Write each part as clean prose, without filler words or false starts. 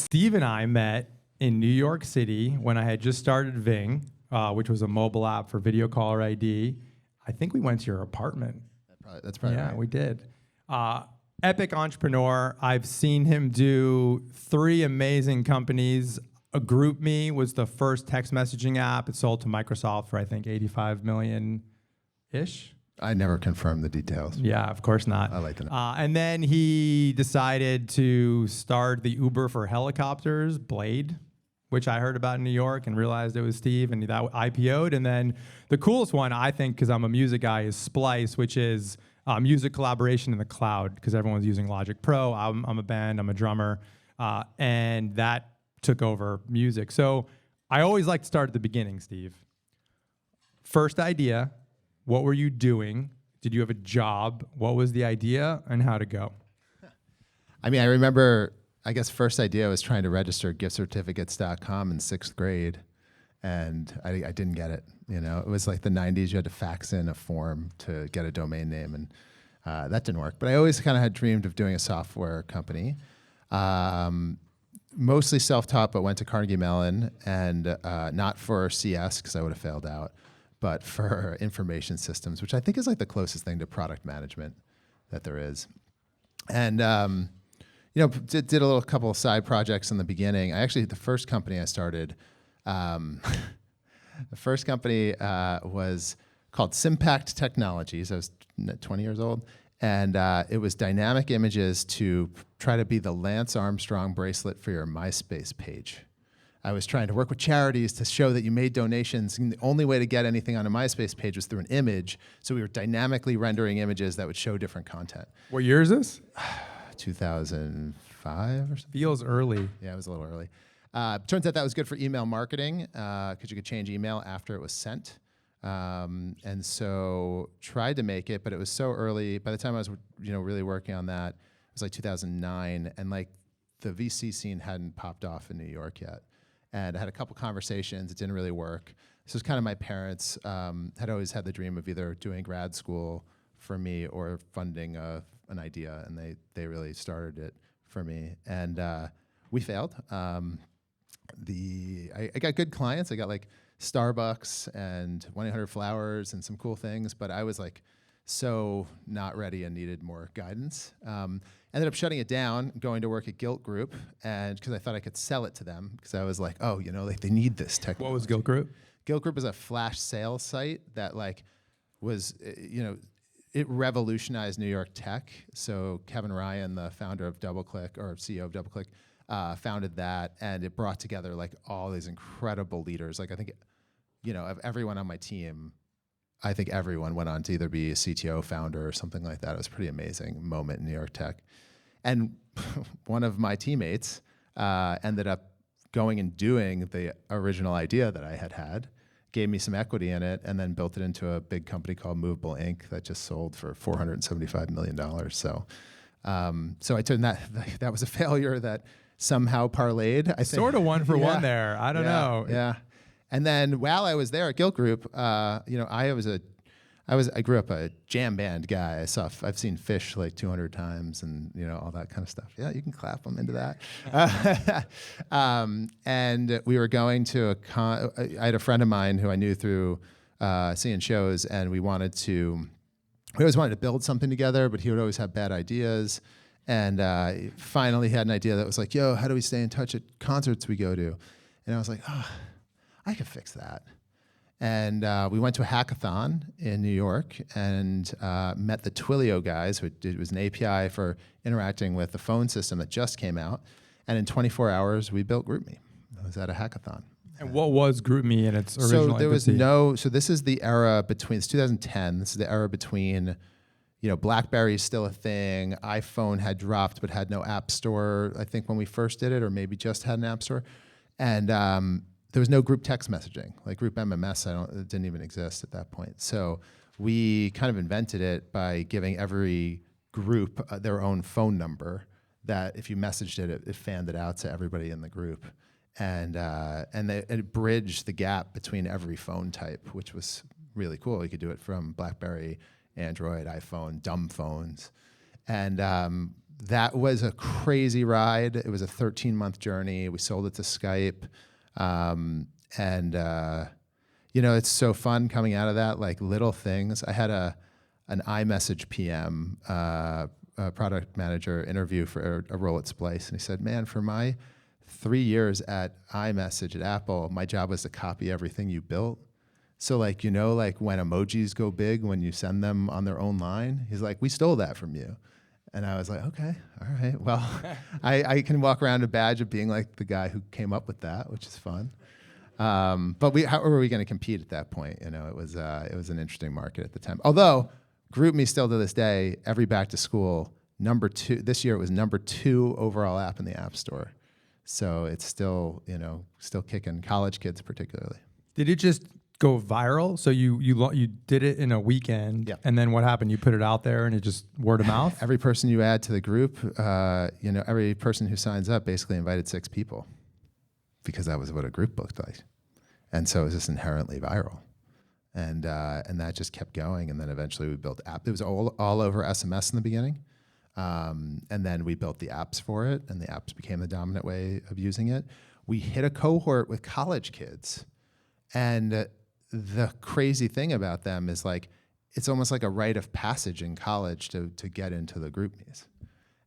Steve and I met in New York City when I had just started Ving, which was a mobile app for video caller ID. I think we went to your apartment. That's probably yeah, right. we did. Epic entrepreneur. I've seen him do 3 amazing companies. GroupMe was the first text messaging app. It sold to Microsoft for, I think, 85 million-ish. I never confirmed the details. Yeah, of course not. I like to know. And then he decided to start the Uber for helicopters, Blade, which I heard about in New York and realized it was Steve, and that IPO'd. And then the coolest one, I think, because I'm a music guy, is Splice, which is music collaboration in the cloud, because everyone's using Logic Pro. I'm a band, I'm a drummer, and that took over music. So I always like to start at the beginning, Steve. First idea, what were you doing? Did you have a job? What was the idea, and how to go? I mean, I remember, I guess first idea was trying to register giftcertificates.com in 6th grade, and I didn't get it. You know, it was like the 90s. You had to fax in a form to get a domain name, and that didn't work. But I always kind of had dreamed of doing a software company. Mostly self-taught, but went to Carnegie Mellon, and not for CS, because I would have failed out, but for information systems, which I think is like the closest thing to product management that there is. And you know, did a little couple of side projects in the beginning. The first company I started, the first company was called Simpact Technologies. I was 20 years old. And it was dynamic images to try to be the Lance Armstrong bracelet for your MySpace page. I was trying to work with charities to show that you made donations, and the only way to get anything on a MySpace page was through an image. So we were dynamically rendering images that would show different content. What year is this? 2005 or something. Feels early. Yeah, it was a little early. Turns out that was good for email marketing, because you could change email after it was sent. And so tried to make it, but it was so early. By the time I was, really working on that, it was like 2009, and like the VC scene hadn't popped off in New York yet. And I had a couple conversations. It didn't really work. This was kind of my parents had always had the dream of either doing grad school for me or funding an idea, and they really started it for me. And we failed. I got good clients. I got like Starbucks and 1-800-Flowers and some cool things, but I was like so not ready and needed more guidance. Ended up shutting it down, going to work at Gilt Group, and because I thought I could sell it to them, because I was like, oh, like they need this technology. What was Gilt Group? Gilt Group is a flash sales site that like was, it revolutionized New York tech. So Kevin Ryan, the founder of DoubleClick, or CEO of DoubleClick, founded that, and it brought together like all these incredible leaders. Like I think, of everyone on my team, I think everyone went on to either be a CTO, founder, or something like that. It was a pretty amazing moment in New York tech. And one of my teammates ended up going and doing the original idea that I had, gave me some equity in it, and then built it into a big company called Movable Inc. that just sold for $475 million. So I turned that was a failure that somehow parlayed. I think. Sort of one for one there. I don't know. Yeah. And then while I was there at Gilt Group, I grew up a jam band guy. I've seen Fish like 200 times, and all that kind of stuff. Yeah, you can clap them into that. And we were going to I had a friend of mine who I knew through seeing shows, and we always wanted to build something together, but he would always have bad ideas. And finally, he had an idea that was like, yo, how do we stay in touch at concerts we go to? And I was like, oh, I could fix that. And we went to a hackathon in New York and met the Twilio guys. It was an API for interacting with the phone system that just came out. And in 24 hours, we built GroupMe. It was at a hackathon. And what was GroupMe in its original So there was infancy? so this is the era between, it's 2010. This is the era between, BlackBerry's still a thing. iPhone had dropped but had no app store, I think, when we first did it, or maybe just had an app store. And there was no group text messaging. Like group MMS, it didn't even exist at that point. So we kind of invented it by giving every group their own phone number, that if you messaged it, it fanned it out to everybody in the group. And it bridged the gap between every phone type, which was really cool. You could do it from BlackBerry, Android, iPhone, dumb phones. And that was a crazy ride. It was a 13-month journey. We sold it to Skype. It's so fun coming out of that, like little things. I had an iMessage PM, a product manager interview for a role at Splice. And he said, man, for my 3 years at iMessage at Apple, my job was to copy everything you built. So like, like when emojis go big, when you send them on their own line, he's like, we stole that from you. And I was like, okay, all right. Well, I can walk around a badge of being like the guy who came up with that, which is fun. But how were we going to compete at that point? It was an interesting market at the time. Although GroupMe still to this day, every back to school, number 2, this year it was number 2 overall app in the App Store. So it's still, still kicking college kids particularly. Did it just go viral? So you did it in a weekend, Yep. And then what happened? You put it out there and it just word of mouth? Every person you add to the group, every person who signs up basically invited 6 people because that was what a group looked like. And so it was just inherently viral. And that just kept going. And then eventually we built app. It was all over SMS in the beginning. And then we built the apps for it, and the apps became the dominant way of using it. We hit a cohort with college kids. And the crazy thing about them is like, it's almost like a rite of passage in college to get into the GroupMes.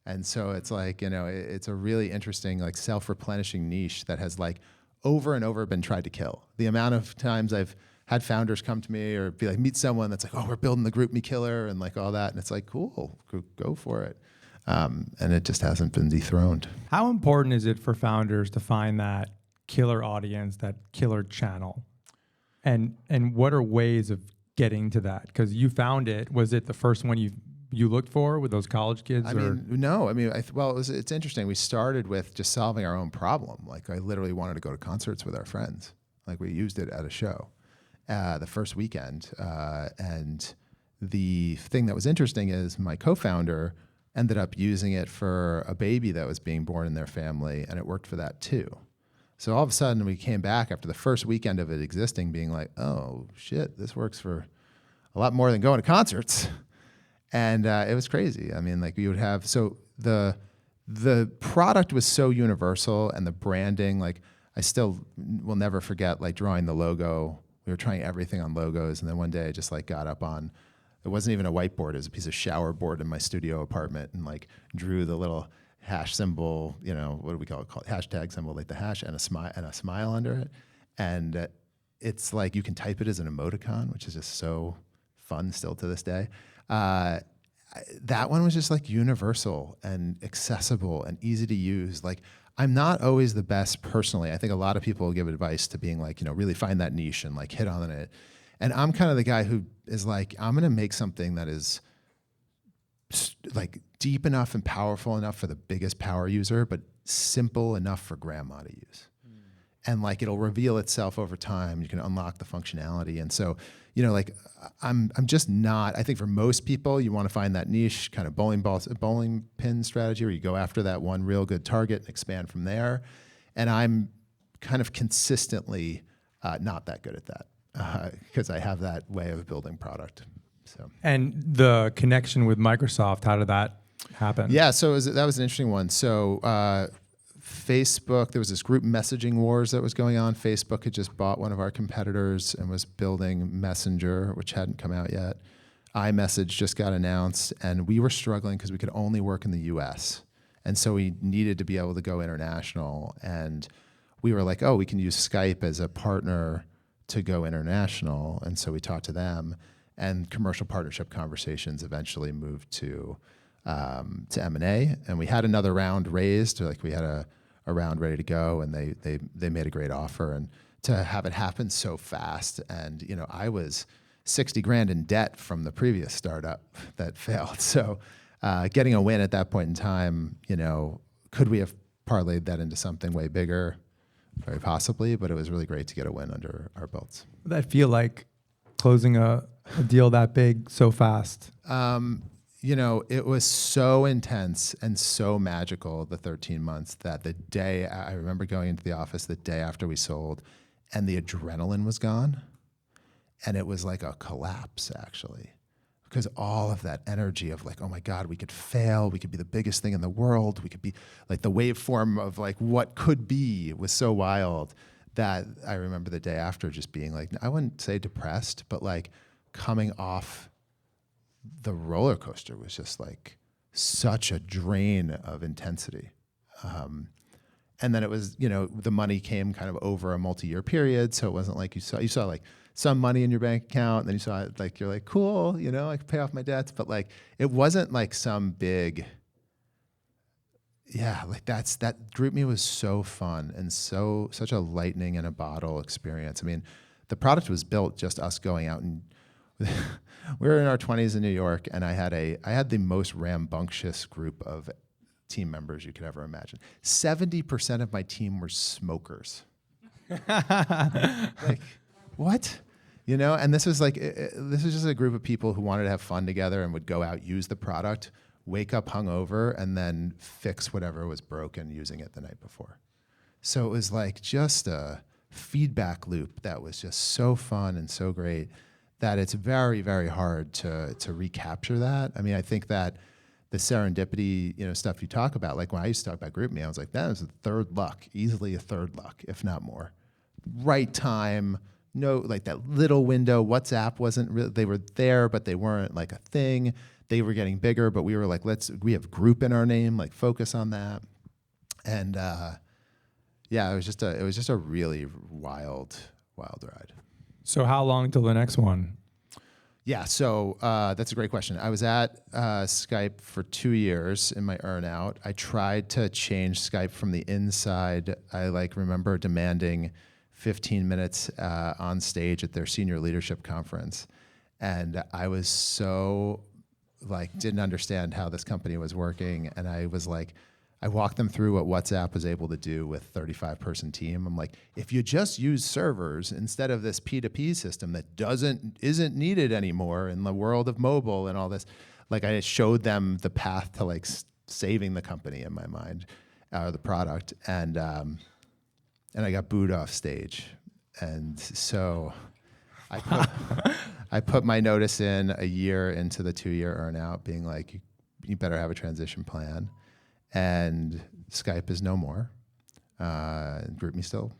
And so it's like, it's a really interesting, like self-replenishing niche that has like over and over been tried to kill. The amount of times I've had founders come to me or be like, meet someone that's like, oh, we're building the GroupMe killer and like all that. And it's like, cool, go for it. And it just hasn't been dethroned. How important is it for founders to find that killer audience, that killer channel? And what are ways of getting to that? Because you found it. Was it the first one you looked for with those college kids? No. It's interesting. We started with just solving our own problem. Like I literally wanted to go to concerts with our friends. Like we used it at a show the first weekend. And the thing that was interesting is my co-founder ended up using it for a baby that was being born in their family, and it worked for that too. So all of a sudden we came back after the first weekend of it existing being like, oh shit, this works for a lot more than going to concerts. And it was crazy. I mean, like we would have, so the product was so universal and the branding, like I still will never forget like drawing the logo. We were trying everything on logos. And then one day I just like got up on, it wasn't even a whiteboard, it was a piece of shower board in my studio apartment and like drew the little hash symbol, what do we call it? Hashtag symbol, like the hash and a smile under it. And it's like you can type it as an emoticon, which is just so fun still to this day. That one was just like universal and accessible and easy to use. Like I'm not always the best personally. I think a lot of people give advice to being like, really find that niche and like hit on it. And I'm kind of the guy who is like, I'm going to make something that is like deep enough and powerful enough for the biggest power user, but simple enough for grandma to use. And like it'll reveal itself over time. You can unlock the functionality. And so, like I'm just not, I think for most people, you want to find that niche kind of bowling pin strategy where you go after that one real good target and expand from there. And I'm kind of consistently not that good at that because I have that way of building product. So. And the connection with Microsoft, how did that happen? Yeah, so that was an interesting one. So Facebook, there was this group messaging wars that was going on. Facebook had just bought one of our competitors and was building Messenger, which hadn't come out yet. iMessage just got announced, and we were struggling because we could only work in the US. And so we needed to be able to go international. And we were like, oh, we can use Skype as a partner to go international. And so we talked to them. And commercial partnership conversations eventually moved to M&A, and we had another round raised. Like we had a round ready to go, and they made a great offer. And to have it happen so fast, and I was $60,000 in debt from the previous startup that failed. So getting a win at that point in time, could we have parlayed that into something way bigger? Very possibly, but it was really great to get a win under our belts. What did that feel like, closing a deal that big so fast? It was so intense and so magical, the 13 months, that the day, I remember going into the office the day after we sold, and the adrenaline was gone. And it was like a collapse, actually. because all of that energy of like, oh my God, we could fail, we could be the biggest thing in the world, we could be like the waveform of like what could be was so wild that I remember the day after just being like, I wouldn't say depressed, but like coming off the roller coaster was just like such a drain of intensity. And then it was, the money came kind of over a multi-year period. So it wasn't like you saw like some money in your bank account, and then you saw it like, you're like, cool, I can pay off my debts. But like, it wasn't like some big, like that GroupMe was so fun and such a lightning in a bottle experience. I mean, the product was built just us going out and we were in our 20s in New York, and I had the most rambunctious group of team members you could ever imagine. 70% of my team were smokers. Like, what? And this was like, this was just a group of people who wanted to have fun together and would go out, use the product, wake up hungover, and then fix whatever was broken using it the night before. So it was like just a feedback loop that was just so fun and so great that it's very, very hard to recapture that. I mean, I think that the serendipity, stuff you talk about, like when I used to talk about GroupMe, I was like, that was a third luck, easily a third luck, if not more. Right time, no, like that little window. WhatsApp wasn't really, they were there, but they weren't like a thing. They were getting bigger, but we were like, we have group in our name, like focus on that. And it was just a really wild ride. So how long till the next one? Yeah, so that's a great question. I was at Skype for 2 years in my earnout. I tried to change Skype from the inside. I remember demanding 15 minutes on stage at their senior leadership conference. And I was so didn't understand how this company was working. And I was like, I walked them through what WhatsApp was able to do with 35-person team. I'm like, if you just use servers instead of this P2P system that isn't needed anymore in the world of mobile and all this, I showed them the path to saving the company in my mind, the product, and I got booed off stage, and so I put my notice in a year into the 2-year earnout, being like, you better have a transition plan. And Skype is no more. GroupMe still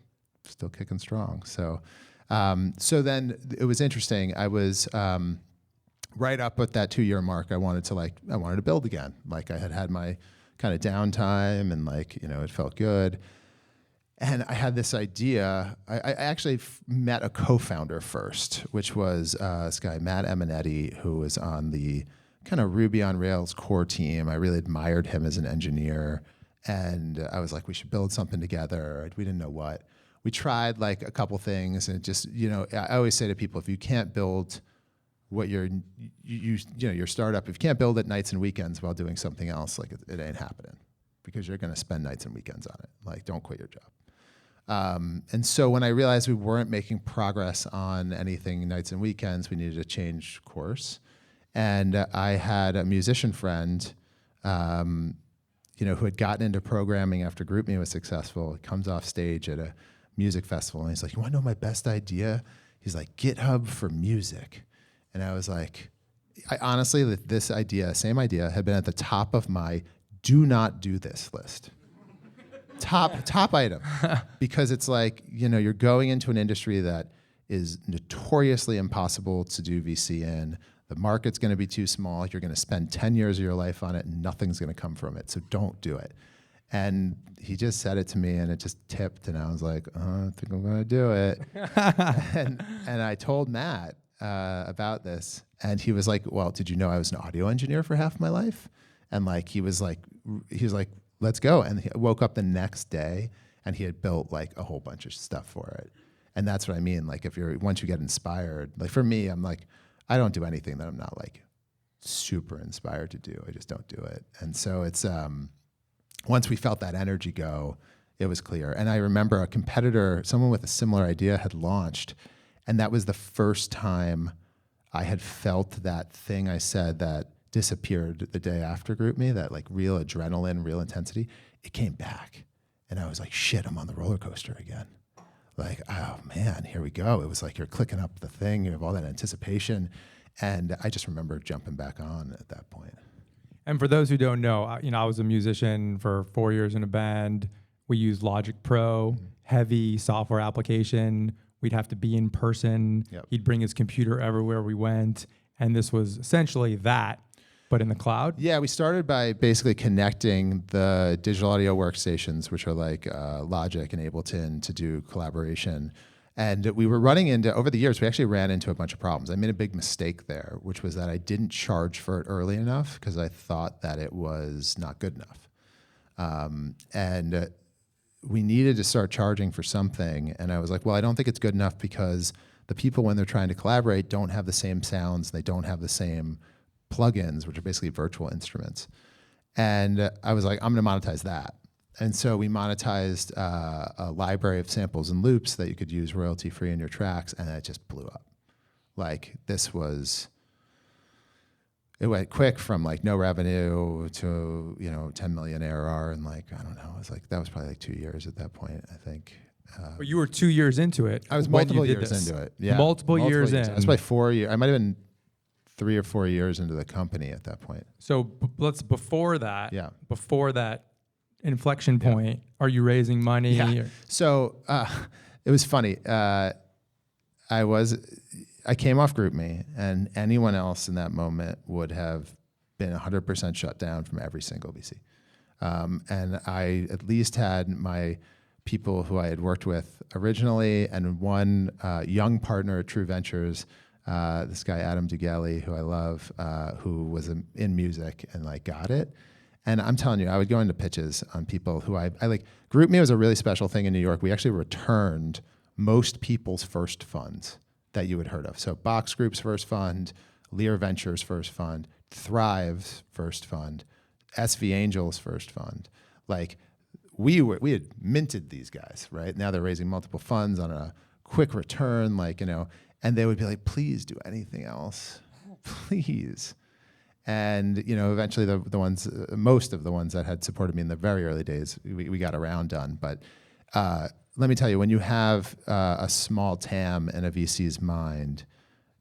kicking strong. So then it was interesting. I was right up at that 2-year mark. I wanted to build again. I had my kind of downtime, and it felt good. And I had this idea. I actually met a co-founder first, which was this guy, Matt Eminetti, who was on the kind of Ruby on Rails core team. I really admired him as an engineer. And I was like, we should build something together. We didn't know what. We tried a couple things, and it just, I always say to people, if you can't build what your startup, if you can't build it nights and weekends while doing something else, it ain't happening, because you're going to spend nights and weekends on it. Don't quit your job. And so when I realized we weren't making progress on anything nights and weekends, we needed to change course. And I had a musician friend, who had gotten into programming after GroupMe was successful. He comes off stage at a music festival, and he's like, you want to know my best idea? He's like, GitHub for music. And I was like, honestly, this idea, same idea, had been at the top of my do not do this list. Top item. Because it's you're going into an industry that is notoriously impossible to do VC in. The market's going to be too small. You're going to spend 10 years of your life on it, and nothing's going to come from it. So don't do it. And he just said it to me, and it just tipped. And I was like, oh, I think I'm going to do it. and I told Matt about this, and he was like, well, did you know I was an audio engineer for half my life? And he was like, let's go. And he woke up the next day, and he had built a whole bunch of stuff for it. And that's what I mean. Once you get inspired, for me, I'm like, I don't do anything that I'm not super inspired to do. I just don't do it. And so it's, once we felt that energy go, it was clear. And I remember a competitor, someone with a similar idea, had launched, and that was the first time I had felt that thing I said that disappeared the day after GroupMe, that real adrenaline, real intensity. It came back, and I was like, shit, I'm on the roller coaster again. Oh man, here we go. It was you're clicking up the thing, you have all that anticipation. And I just remember jumping back on at that point. And for those who don't know, I was a musician for 4 years in a band. We used Logic Pro, heavy software application. We'd have to be in person. Yep. He'd bring his computer everywhere we went. And this was essentially that, but in the cloud. Yeah, we started by basically connecting the digital audio workstations, which are like Logic and Ableton, to do collaboration. And we were running into, over the years, we actually ran into a bunch of problems. I made a big mistake there, which was that I didn't charge for it early enough because I thought that it was not good enough. And we needed to start charging for something. And I was like, well, I don't think it's good enough because the people, when they're trying to collaborate, don't have the same sounds. They don't have the same plugins, which are basically virtual instruments. And I was like, I'm going to monetize that. And so we monetized a library of samples and loops that you could use royalty-free in your tracks, and it just blew up. Like, it went quick from like no revenue to 10 million ARR, and like, I don't know, it was like, that was probably like 2 years at that point, I think. But you were 2 years into it. I was when multiple you did years this. into it. Yeah, Multiple years in. I was probably 4 years. I might have been 3 or 4 years into the company at that point. So before that, Yeah. before that inflection point, are you raising money? Yeah. So it was funny. I came off GroupMe, and anyone else in that moment would have been 100% shut down from every single VC. And I at least had my people who I had worked with originally, and one young partner at True Ventures, this guy Adam Dugeli, who I love, who was in music and like got it. And I'm telling you, I would go into pitches on people who I like. GroupMe was a really special thing in New York. We actually returned most people's first funds that you had heard of. So Box Group's first fund, Lear Ventures' first fund, Thrive's first fund, SV Angel's first fund. Like we had minted these guys, right? Now they're raising multiple funds on a quick return, and they would be like, please do anything else, please. And eventually the ones, most of the ones that had supported me in the very early days, we got a round done. But let me tell you, when you have a small TAM in a VC's mind,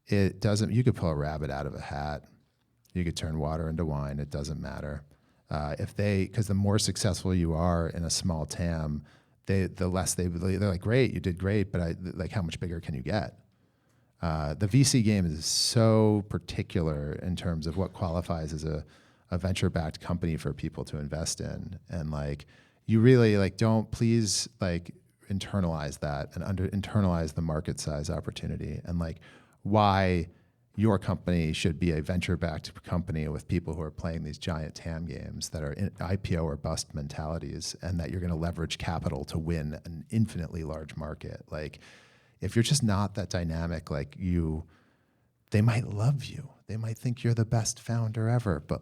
it doesn't. You could pull a rabbit out of a hat, you could turn water into wine. It doesn't matter because the more successful you are in a small TAM, they're like, great, you did great, but how much bigger can you get? The VC game is so particular in terms of what qualifies as a venture-backed company for people to invest in, and you really don't please internalize that and internalize the market size opportunity and why your company should be a venture-backed company with people who are playing these giant TAM games that are in IPO or bust mentalities, and that you're going to leverage capital to win an infinitely large market. If you're just not that dynamic, they might love you. They might think you're the best founder ever, but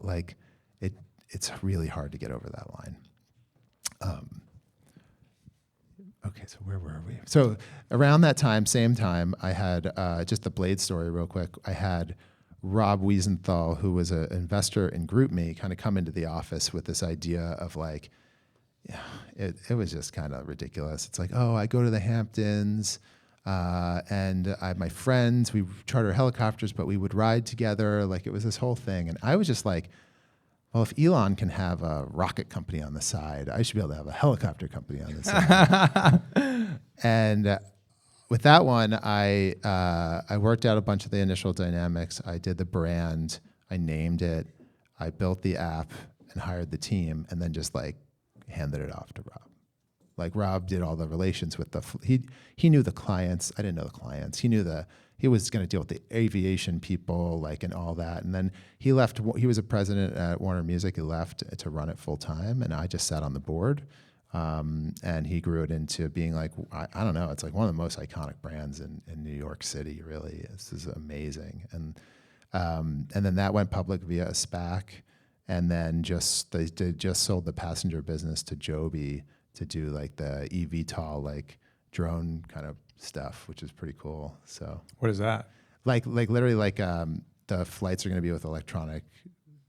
it's really hard to get over that line. Okay, so where were we? So around that time, same time, I had just the Blade story real quick. I had Rob Wiesenthal, who was an investor in GroupMe, kind of come into the office with this idea of it was just kind of ridiculous. It's I go to the Hamptons. And I have my friends, we charter helicopters, but we would ride together. It was this whole thing. And I was just well, if Elon can have a rocket company on the side, I should be able to have a helicopter company on the side. And with that one, I worked out a bunch of the initial dynamics. I did the brand, I named it, I built the app and hired the team, and then just handed it off to Rob. Rob did all the relations with he knew the clients. I didn't know the clients. He was going to deal with the aviation people, and all that. And then he left. He was a president at Warner Music. He left to run it full time, and I just sat on the board. And he grew it into being I don't know. It's one of the most iconic brands in New York City. Really, this is amazing. And then that went public via a SPAC, and then they just sold the passenger business to Joby to do the eVTOL drone kind of stuff, which is pretty cool. So what is that? Literally the flights are going to be with electronic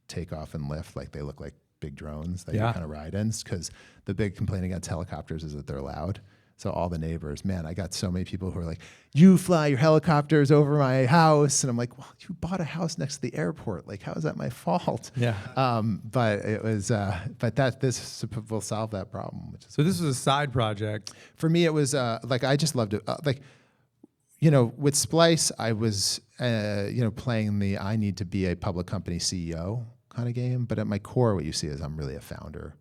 takeoff and lift. They look like big drones that you kind of ride in, because the big complaint against helicopters is that they're loud. So all the neighbors, man, I got so many people who are like, you fly your helicopters over my house. And I'm like, well, you bought a house next to the airport. Like, how is that my fault? Yeah. But it was, this will solve that problem. Which is So this was a side project. for me, it was like, I just loved it. With Splice, I was, playing the I need to be a public company CEO kind of game. But at my core, what you see is I'm really a founder.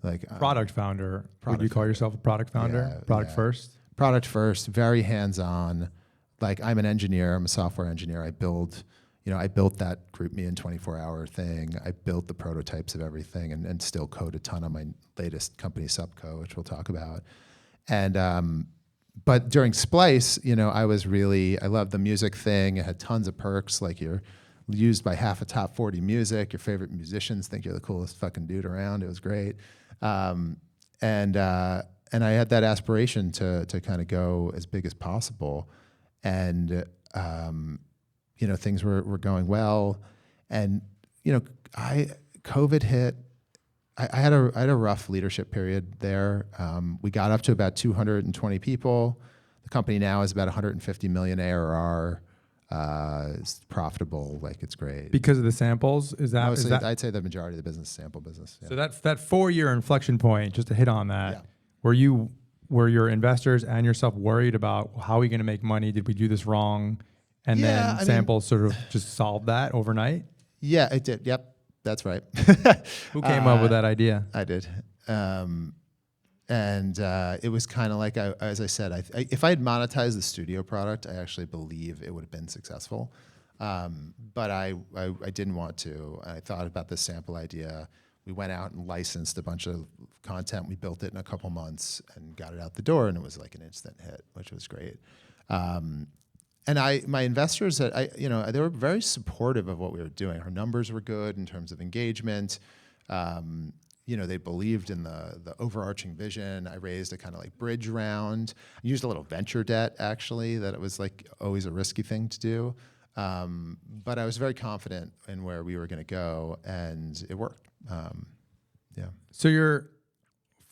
Like Product founder. Would product you call founder. yourself a product founder? Yeah, Product yeah. first? Product first, very hands-on. Like I'm an engineer, I'm a software engineer. I built that GroupMe in 24-hour thing. I built the prototypes of everything and still code a ton on my latest company, SuppCo, which we'll talk about. And but during Splice, I loved the music thing. It had tons of perks, like you're used by half of top 40 music. Your favorite musicians think you're the coolest fucking dude around. It was great. And I had that aspiration to kind of go as big as possible. And, things were going well. And, COVID hit. I had a rough leadership period there. We got up to about 220 people. The company now is about 150 million ARR. It's profitable, like it's great. Because of the samples? Mostly, I'd say the majority of the business is sample business. Yeah. So that 4-year inflection point, just to hit on that, Yeah. were your investors and yourself worried about how are we going to make money? Did we do this wrong? And then samples sort of just solved that overnight? Yeah, it did. Yep, that's right. Who came up with that idea? I did. And it was kind of like, as I said, if I had monetized the studio product, I actually believe it would have been successful. But I didn't want to. I thought about this sample idea. We went out and licensed a bunch of content. We built it in a couple months and got it out the door, and it was like an instant hit, which was great. And my investors, they were very supportive of what we were doing. Our numbers were good in terms of engagement. They believed in the overarching vision. I raised a kind of like bridge round. I used a little venture debt, actually, that it was like always a risky thing to do. But I was very confident in where we were going to go, and it worked. So you're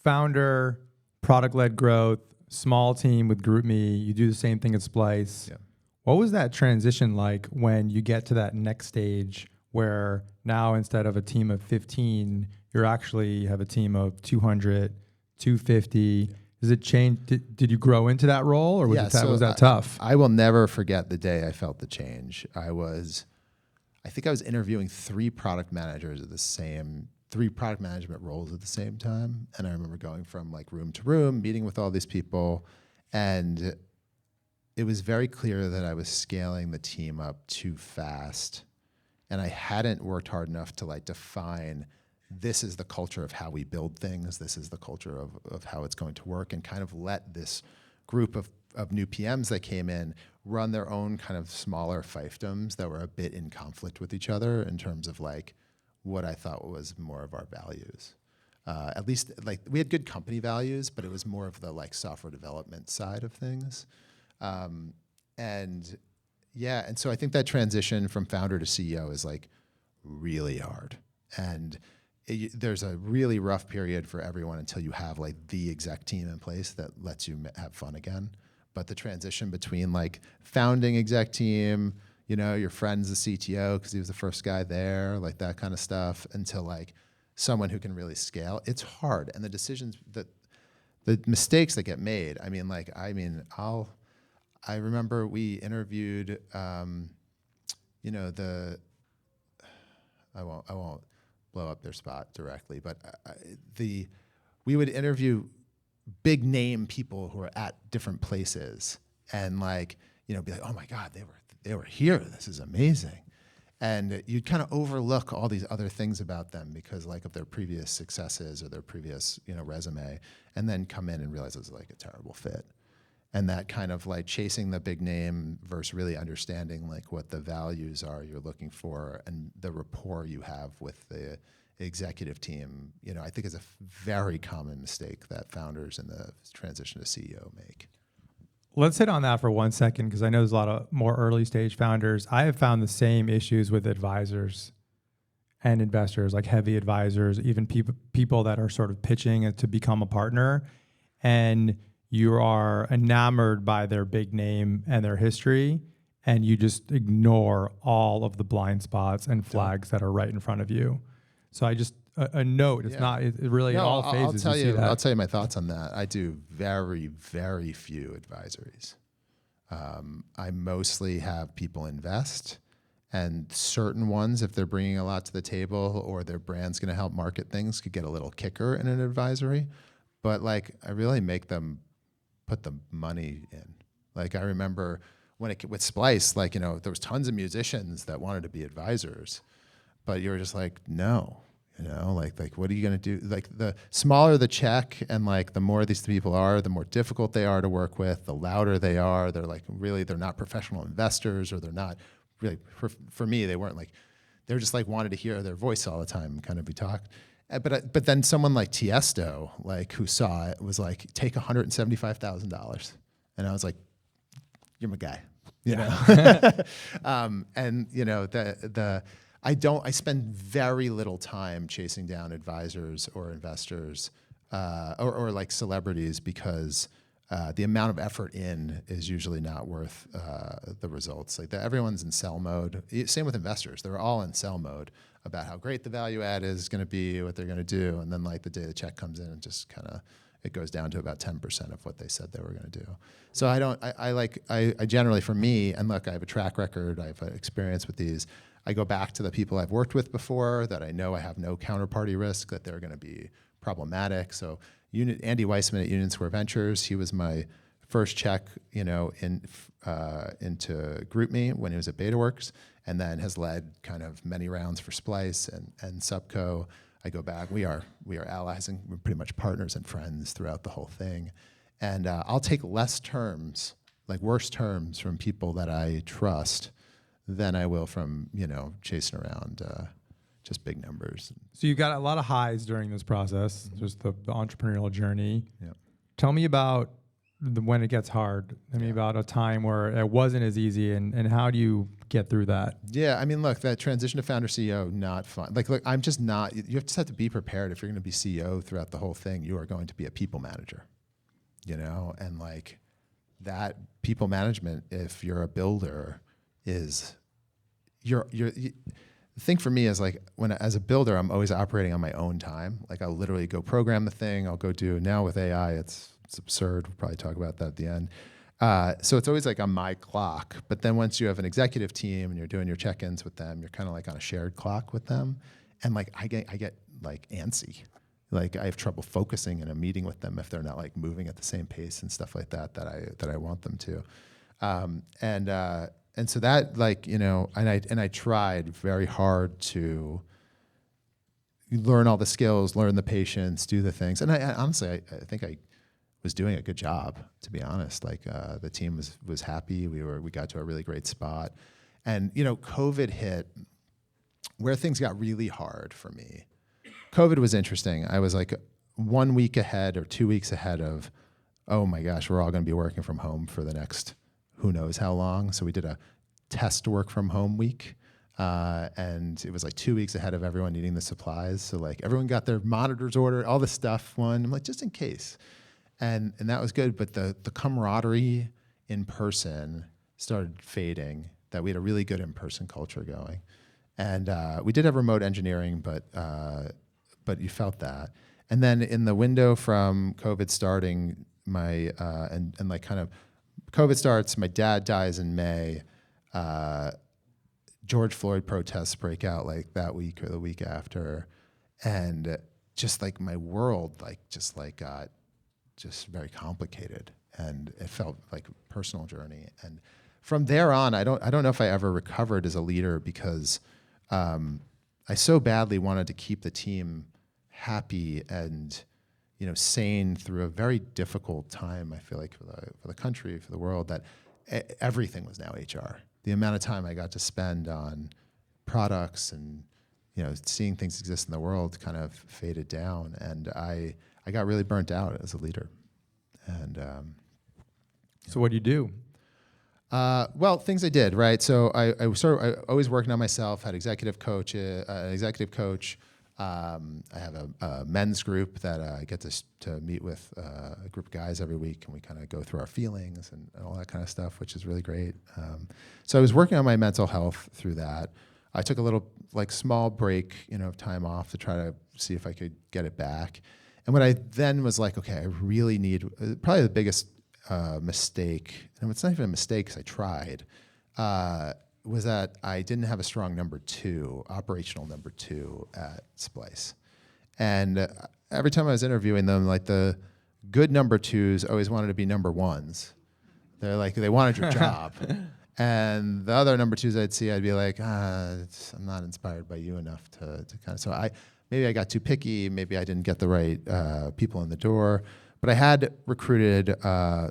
founder, product-led growth, small team with GroupMe. You do the same thing at Splice. Yeah. What was that transition like when you get to that next stage where now instead of a team of 15, you actually have a team of 200, 250? Does it change? Did you grow into that role, or was that tough? I will never forget the day I felt the change. I think I was interviewing three product management roles at the same time. And I remember going from like room to room, meeting with all these people. And it was very clear that I was scaling the team up too fast. And I hadn't worked hard enough to like define, this is the culture of how we build things. This is the culture of how it's going to work, and kind of let this group of new PMs that came in run their own kind of smaller fiefdoms that were a bit in conflict with each other in terms of like what I thought was more of our values. At least like we had good company values, but it was more of the like software development side of things. And so I think that transition from founder to CEO is like really hard. And there's a really rough period for everyone until you have like the exec team in place that lets you have fun again. But the transition between like founding exec team, your friend's the CTO because he was the first guy there, like that kind of stuff, until like someone who can really scale, it's hard. And the decisions the mistakes that get made, I remember we interviewed, I won't blow up their spot directly, but we would interview big name people who are at different places, and like be like, oh my God, they were here. This is amazing, and you'd kind of overlook all these other things about them because like of their previous successes or their previous resume, and then come in and realize it's like a terrible fit. And that kind of like chasing the big name versus really understanding like what the values are you're looking for and the rapport you have with the executive team, I think is a very common mistake that founders in the transition to CEO make. Let's hit on that for 1 second, because I know there's a lot of more early stage founders. I have found the same issues with advisors and investors, like heavy advisors, even people that are sort of pitching to become a partner. And you are enamored by their big name and their history, and you just ignore all of the blind spots and flags that are right in front of you. So I just, a note, it's not, it really in all phases. I'll tell you my thoughts on that. I do very, very few advisories. I mostly have people invest, and certain ones, if they're bringing a lot to the table or their brand's going to help market things, could get a little kicker in an advisory. But like, I really make them put the money in. Like, I remember with Splice, like, there was tons of musicians that wanted to be advisors, but you were just like, no. Like what are you going to do? Like, the smaller the check and like the more these people are, the more difficult they are to work with, the louder they are. They're like, really, they're not professional investors, or they're not really, for me, they weren't like, they were just like wanted to hear their voice all the time, kind of be talked. But then someone like Tiesto, like, who saw it, was like, take $175,000. And I was like, you're my guy, you know? And I spend very little time chasing down advisors or investors or like celebrities, because the amount of effort in is usually not worth the results. Like, everyone's in sell mode. Same with investors. They're all in sell mode about how great the value add is going to be, what they're going to do. And then like the day the check comes in, and just kind of, it goes down to about 10% of what they said they were going to do. So I generally, for me, and look, I have a track record, I have experience with these. I go back to the people I've worked with before that I know I have no counterparty risk, that they're going to be problematic. So Andy Weissman at Union Square Ventures, he was my first check, into GroupMe when he was at BetaWorks, and then has led kind of many rounds for Splice and SuppCo. I go back. We are allies, and we're pretty much partners and friends throughout the whole thing. And I'll take less terms, like worse terms, from people that I trust than I will from chasing around just big numbers. So you got a lot of highs during this process, just the entrepreneurial journey. Yep. Tell me about when it gets hard. Tell me about a time where it wasn't as easy, and how do you get through that? Yeah, I mean, look, that transition to founder CEO, not fun. Like, look, I'm just not. You just have to be prepared. If you're going to be CEO throughout the whole thing, you are going to be a people manager, and like that people management, if you're a builder, is the thing for me is like, as a builder, I'm always operating on my own time. Like, I'll literally go program the thing. I'll go do, now with AI, it's absurd. We'll probably talk about that at the end. So it's always like on my clock. But then once you have an executive team and you're doing your check-ins with them, you're kind of like on a shared clock with them. And like, I get like antsy. Like, I have trouble focusing in a meeting with them if they're not like moving at the same pace and stuff like that I want them to. And so that, like, and I tried very hard to learn all the skills, learn the patience, do the things. And I honestly, I think I was doing a good job, to be honest. Like, the team was happy. We got to a really great spot. And, COVID hit where things got really hard for me. COVID was interesting. I was like 1 week ahead or 2 weeks ahead of, oh my gosh, we're all going to be working from home for the next who knows how long. So we did a test work from home week. And it was like 2 weeks ahead of everyone needing the supplies. So like, everyone got their monitors ordered, all the stuff I'm like, just in case. And that was good. But the camaraderie in person started fading, that we had a really good in-person culture going. And we did have remote engineering, but you felt that. And then in the window from COVID starting, and like kind of COVID starts, my dad dies in May. George Floyd protests break out like that week or the week after. And just like my world got just very complicated, and it felt like a personal journey. And from there on, I don't know if I ever recovered as a leader, because I so badly wanted to keep the team happy and sane through a very difficult time. I feel like for the country, for the world, that everything was now HR. The amount of time I got to spend on products and seeing things exist in the world kind of faded down, and I got really burnt out as a leader. And so what do you do? Well, things I did, right? So I always working on myself. Had an executive coach. I have a men's group that I get to meet with a group of guys every week, and we kind of go through our feelings and all that kind of stuff, which is really great. So I was working on my mental health through that. I took a little small break, time off to try to see if I could get it back. And what I then was like, okay, I really need, probably the biggest mistake, and it's not even a mistake because I tried, was that I didn't have a strong operational number two at Splice. And every time I was interviewing them, the good number twos always wanted to be number ones. They're they wanted your job. And the other number twos I'd see, I'd be like, I'm not inspired by you enough to kind of, so maybe I got too picky, maybe I didn't get the right people in the door. But I had recruited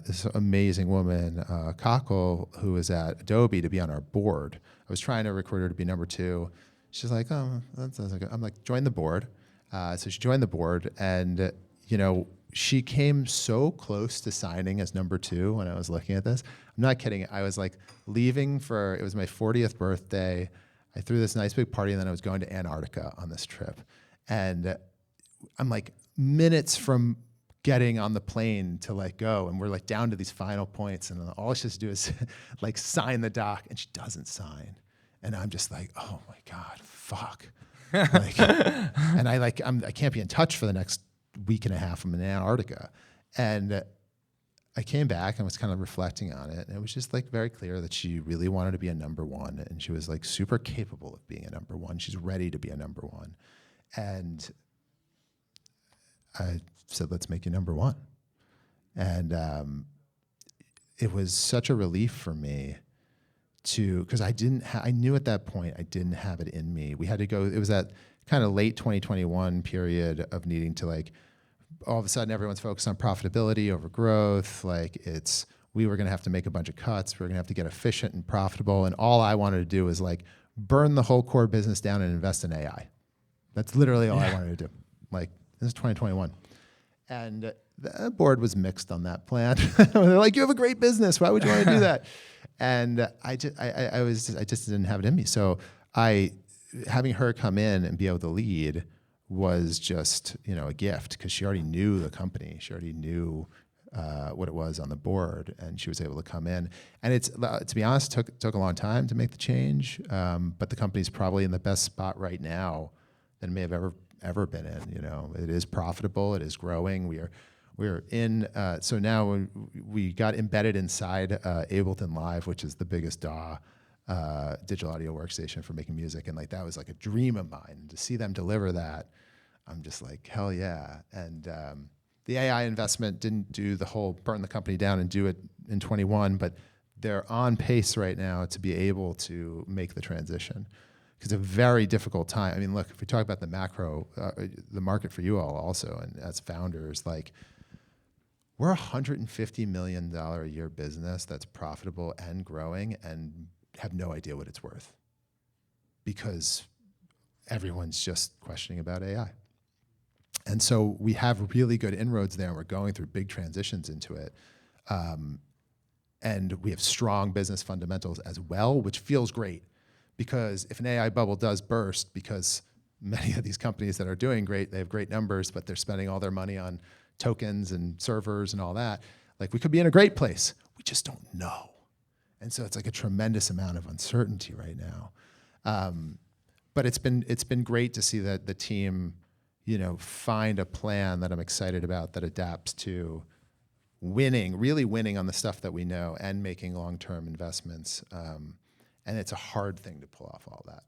this amazing woman, Cockle, who was at Adobe, to be on our board. I was trying to recruit her to be number two. She's like, oh, that sounds like, I'm like, join the board. So she joined the board, and she came so close to signing as number two when I was looking at this. I'm not kidding. I was leaving it was my 40th birthday. I threw this nice big party, and then I was going to Antarctica on this trip. And I'm minutes from getting on the plane to go, and we're down to these final points, and all she has to do is sign the doc, and she doesn't sign. And I'm just oh my God, fuck. And I can't be in touch for the next week and a half. I'm in Antarctica. And I came back and was kind of reflecting on it, and it was just very clear that she really wanted to be a number one, and she was super capable of being a number one. She's ready to be a number one. And I said, let's make you number one. And it was such a relief for me because I knew at that point I didn't have it in me. We had to go, it was that kind of late 2021 period of needing to all of a sudden everyone's focused on profitability over growth. We were going to have to make a bunch of cuts. We were going to have to get efficient and profitable. And all I wanted to do was burn the whole core business down and invest in AI. That's literally all I wanted to do. This is 2021. And the board was mixed on that plan. They're like, you have a great business. Why would you want to do that? And I just didn't have it in me. So having her come in and be able to lead was just, a gift, because she already knew the company. She already knew what it was on the board, and she was able to come in. And it's, to be honest, took a long time to make the change. But the company's probably in the best spot right now than it may have ever been in. It is profitable, it is growing. We're in, so now we got embedded inside Ableton Live, which is the biggest DAW, digital audio workstation for making music. And that was a dream of mine. And to see them deliver that, I'm just hell yeah. And the AI investment didn't do the whole burn the company down and do it in 21, but they're on pace right now to be able to make the transition. It's a very difficult time. I mean, look, if we talk about the macro, the market for you all also, and as founders, we're a $150 million a year business that's profitable and growing, and have no idea what it's worth, because everyone's just questioning about AI. And so we have really good inroads there, and we're going through big transitions into it. And we have strong business fundamentals as well, which feels great. Because if an AI bubble does burst, because many of these companies that are doing great, they have great numbers, but they're spending all their money on tokens and servers and all that, we could be in a great place. We just don't know. And so it's a tremendous amount of uncertainty right now. But it's been great to see that the team, find a plan that I'm excited about that adapts to really winning on the stuff that we know and making long-term investments. And it's a hard thing to pull off all that.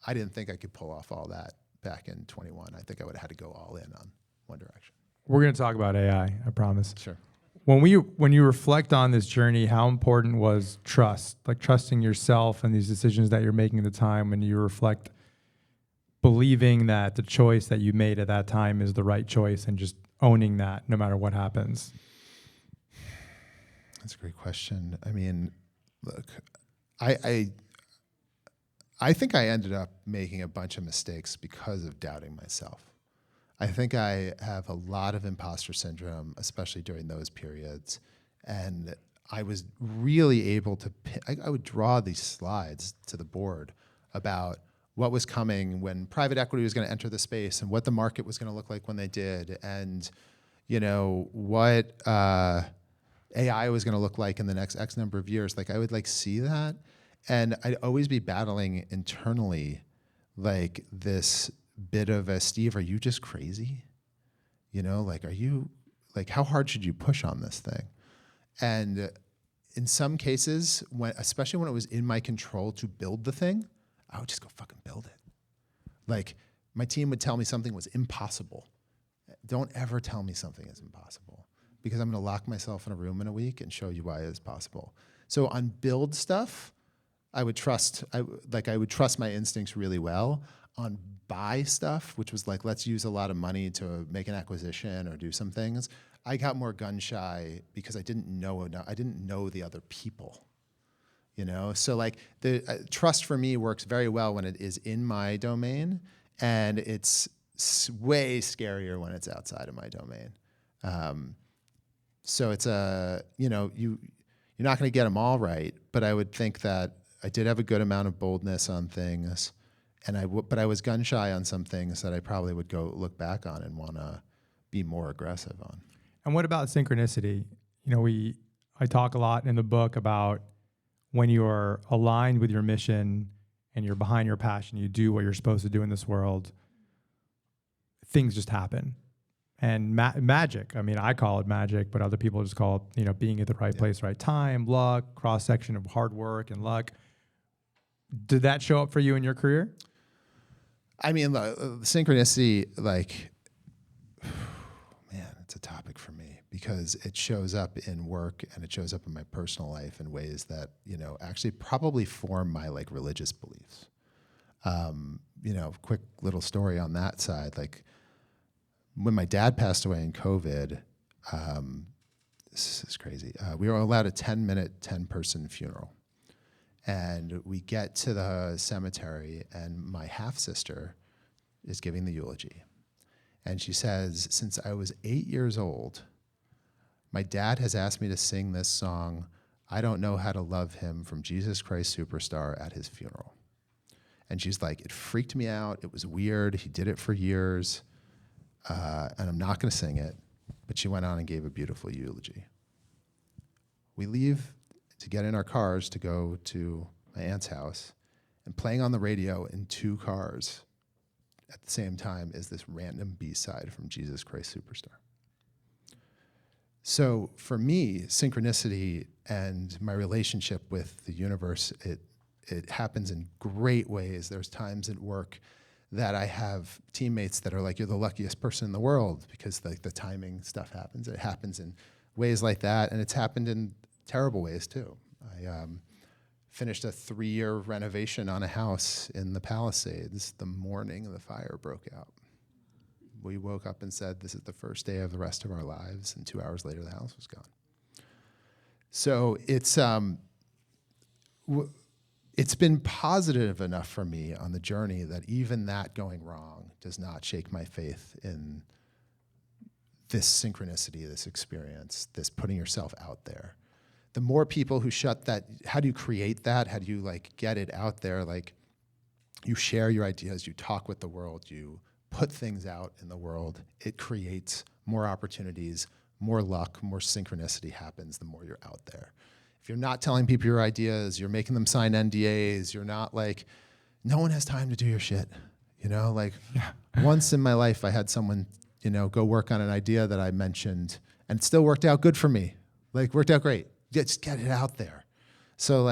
I didn't think I could pull off all that back in 21. I think I would have had to go all in on one direction. We're going to talk about AI, I promise. Sure. When you reflect on this journey, how important was trust? Trusting yourself and these decisions that you're making at the time, when you reflect, believing that the choice that you made at that time is the right choice, and just owning that no matter what happens? That's a great question. I mean, look, I think I ended up making a bunch of mistakes because of doubting myself. I think I have a lot of imposter syndrome, especially during those periods. And I was really able to, I would draw these slides to the board about what was coming, when private equity was going to enter the space, and what the market was going to look like when they did, and what AI was going to look like in the next X number of years. Like I would like see that, and I'd always be battling internally, like this bit of a Steve, are you just crazy? Like, are you like, how hard should you push on this thing? And in some cases, especially when it was in my control to build the thing, I would just go fucking build it. Like my team would tell me something was impossible. Don't ever tell me something is impossible, because I'm going to lock myself in a room in a week and show you why it is possible. So on build stuff, I would trust my instincts really well. On buy stuff, which was like, let's use a lot of money to make an acquisition or do some things, I got more gun shy because I didn't know the other people. So like the trust for me works very well when it is in my domain, and it's way scarier when it's outside of my domain. So it's you're not going to get them all right, but I would think that I did have a good amount of boldness on things, and but I was gun shy on some things that I probably would go look back on and want to be more aggressive on. And what about synchronicity? I talk a lot in the book about when you're aligned with your mission and you're behind your passion, you do what you're supposed to do in this world, things just happen. And magic, I mean, I call it magic, but other people just call it, being at the right place, right time, luck, cross-section of hard work and luck. Did that show up for you in your career? I mean, synchronicity, like, man, it's a topic for me because it shows up in work and it shows up in my personal life in ways that, actually probably form my like religious beliefs. Quick little story on that side. Like when my dad passed away in COVID, this is crazy. We were allowed a 10-minute, 10-person funeral. And we get to the cemetery and my half-sister is giving the eulogy. And she says, since I was 8 years old, my dad has asked me to sing this song, I Don't Know How to Love Him, from Jesus Christ Superstar, at his funeral. And she's like, it freaked me out. It was weird. He did it for years. And I'm not going to sing it. But she went on and gave a beautiful eulogy. We leave to get in our cars to go to my aunt's house, and playing on the radio in 2 cars at the same time is this random B-side from Jesus Christ Superstar. So for me, synchronicity and my relationship with the universe, it happens in great ways. There's times at work that I have teammates that are like, you're the luckiest person in the world, because like the timing stuff happens. It happens in ways like that, and it's happened in terrible ways too. I finished a 3-year renovation on a house in the Palisades the morning the fire broke out. We woke up and said, this is the first day of the rest of our lives, and 2 hours later the house was gone. So it's been positive enough for me on the journey that even that going wrong does not shake my faith in this synchronicity, this experience, this putting yourself out there. The more people who shut that, how do you create that? How do you like get it out there? Like you share your ideas, you talk with the world, you put things out in the world. It creates more opportunities, more luck, more synchronicity happens the more you're out there. If you're not telling people your ideas, you're making them sign NDAs, you're not like, no one has time to do your shit. Once in my life I had someone, go work on an idea that I mentioned and it still worked out good for me. Like worked out great. Just get it out there. So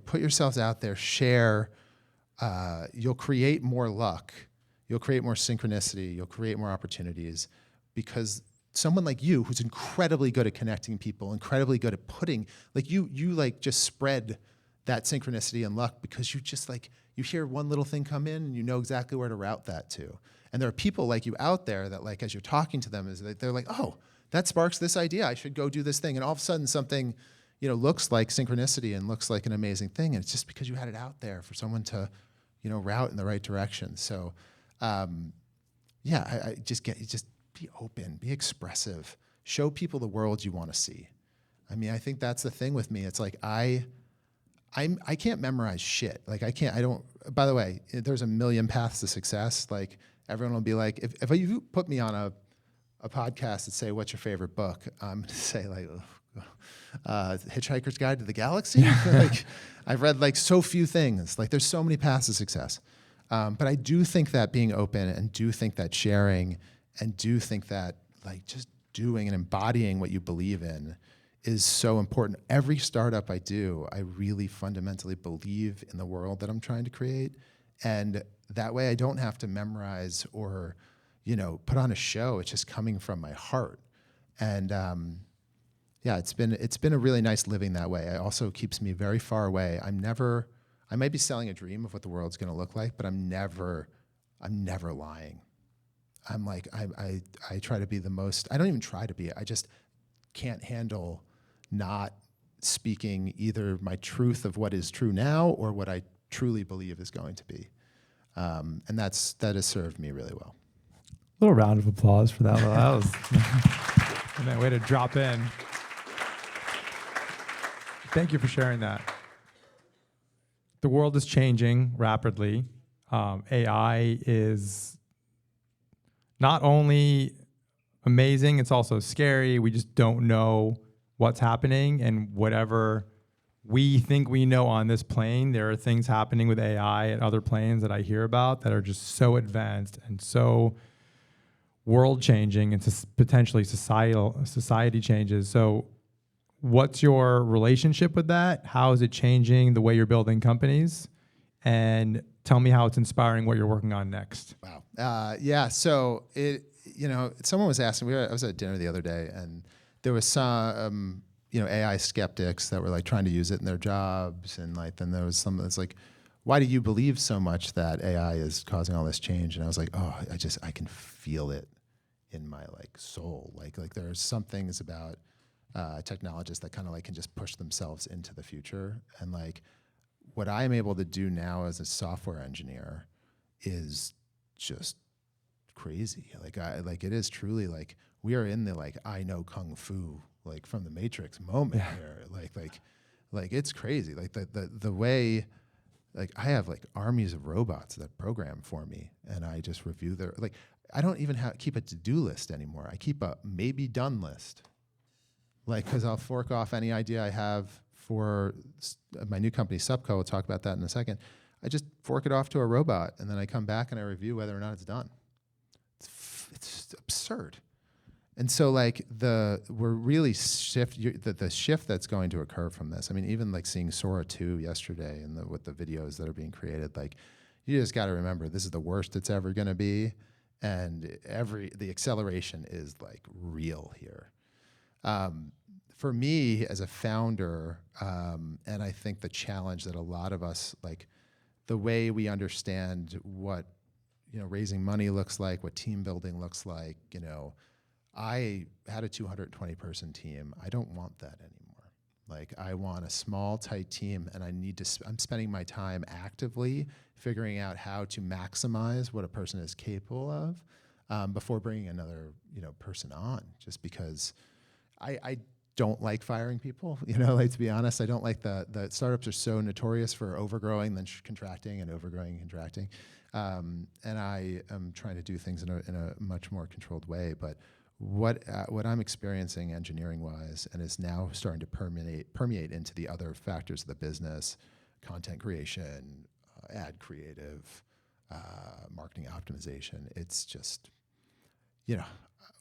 put yourselves out there, share, you'll create more luck. You'll create more synchronicity. You'll create more opportunities because someone like you, who's incredibly good at connecting people, incredibly good at putting, you just spread that synchronicity and luck because you just you hear one little thing come in and you know exactly where to route that to. And there are people like you out there that as you're talking to them, they're like, oh, that sparks this idea. I should go do this thing. And all of a sudden something, looks like synchronicity and looks like an amazing thing. And it's just because you had it out there for someone to, route in the right direction. So, I just be open, be expressive, show people the world you want to see. I mean, I think that's the thing with me. It's like I I can't memorize shit. Like I don't, by the way, there's a million paths to success. Like everyone will be like, if you put me on a podcast and say, what's your favorite book? I'm gonna say like, Hitchhiker's Guide to the Galaxy. Like I've read like so few things. Like there's so many paths to success. But I do think that being open and do think that sharing and do think that like just doing and embodying what you believe in is so important. Every startup I do, I really fundamentally believe in the world that I'm trying to create. And that way I don't have to memorize or, put on a show. It's just coming from my heart. And yeah, it's been a really nice living that way. It also keeps me very far away. I might be selling a dream of what the world's gonna look like, but I'm never lying. I'm like, I try to be the most, I don't even try to be, I just can't handle not speaking either my truth of what is true now or what I truly believe is going to be. And that has served me really well. A little round of applause for that. That was a nice way to drop in. Thank you for sharing that. The world is changing rapidly. AI is not only amazing, it's also scary. We just don't know what's happening, and whatever we think we know on this plane, there are things happening with AI at other planes that I hear about that are just so advanced and so world-changing and potentially society changes. So what's your relationship with that? How is it changing the way you're building companies? And tell me how it's inspiring what you're working on next. Wow. Yeah. So someone was asking. I was at dinner the other day, and there was some, AI skeptics that were like trying to use it in their jobs, and like then there was some that's like, why do you believe so much that AI is causing all this change? And I was like, oh, I can feel it in my like soul. Like there are some things about technologists that kind of like can just push themselves into the future, and like what I'm able to do now as a software engineer is just crazy. Like it is truly like we are in the like I know kung fu like from the Matrix moment here. Like it's crazy. Like the way like I have like armies of robots that program for me, and I just review their like I don't even keep a to-do list anymore. I keep a maybe done list. Like, because I'll fork off any idea I have for my new company, SuppCo. We'll talk about that in a second. I just fork it off to a robot, and then I come back and I review whether or not it's done. It's absurd. And so, like, we're really the shift that's going to occur from this. I mean, even like seeing Sora 2 yesterday and with the videos that are being created, like, you just got to remember this is the worst it's ever going to be, and the acceleration is like real here. For me as a founder, and I think the challenge that a lot of us, like the way we understand what, raising money looks like, what team building looks like, I had a 220 person team. I don't want that anymore. Like I want a small, tight team, and I'm spending my time actively figuring out how to maximize what a person is capable of, before bringing another, person on, just because I don't like firing people, like to be honest. I don't like the startups are so notorious for overgrowing, then contracting, and overgrowing and contracting. And I am trying to do things in a much more controlled way. But what I'm experiencing engineering-wise, and is now starting to permeate into the other factors of the business, content creation, ad creative, marketing optimization, it's just,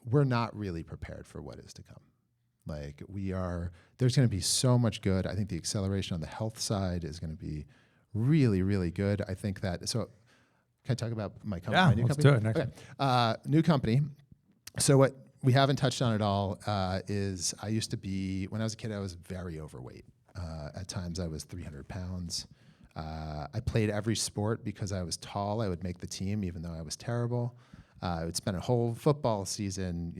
we're not really prepared for what is to come. Like there's going to be so much good. I think the acceleration on the health side is going to be really, really good. I think that, so can I talk about my company? Yeah, my new let's company? do it next. New company. So what we haven't touched on at all is I used to be, when I was a kid, I was very overweight. At times I was 300 pounds. I played every sport because I was tall. I would make the team even though I was terrible. I would spend a whole football season,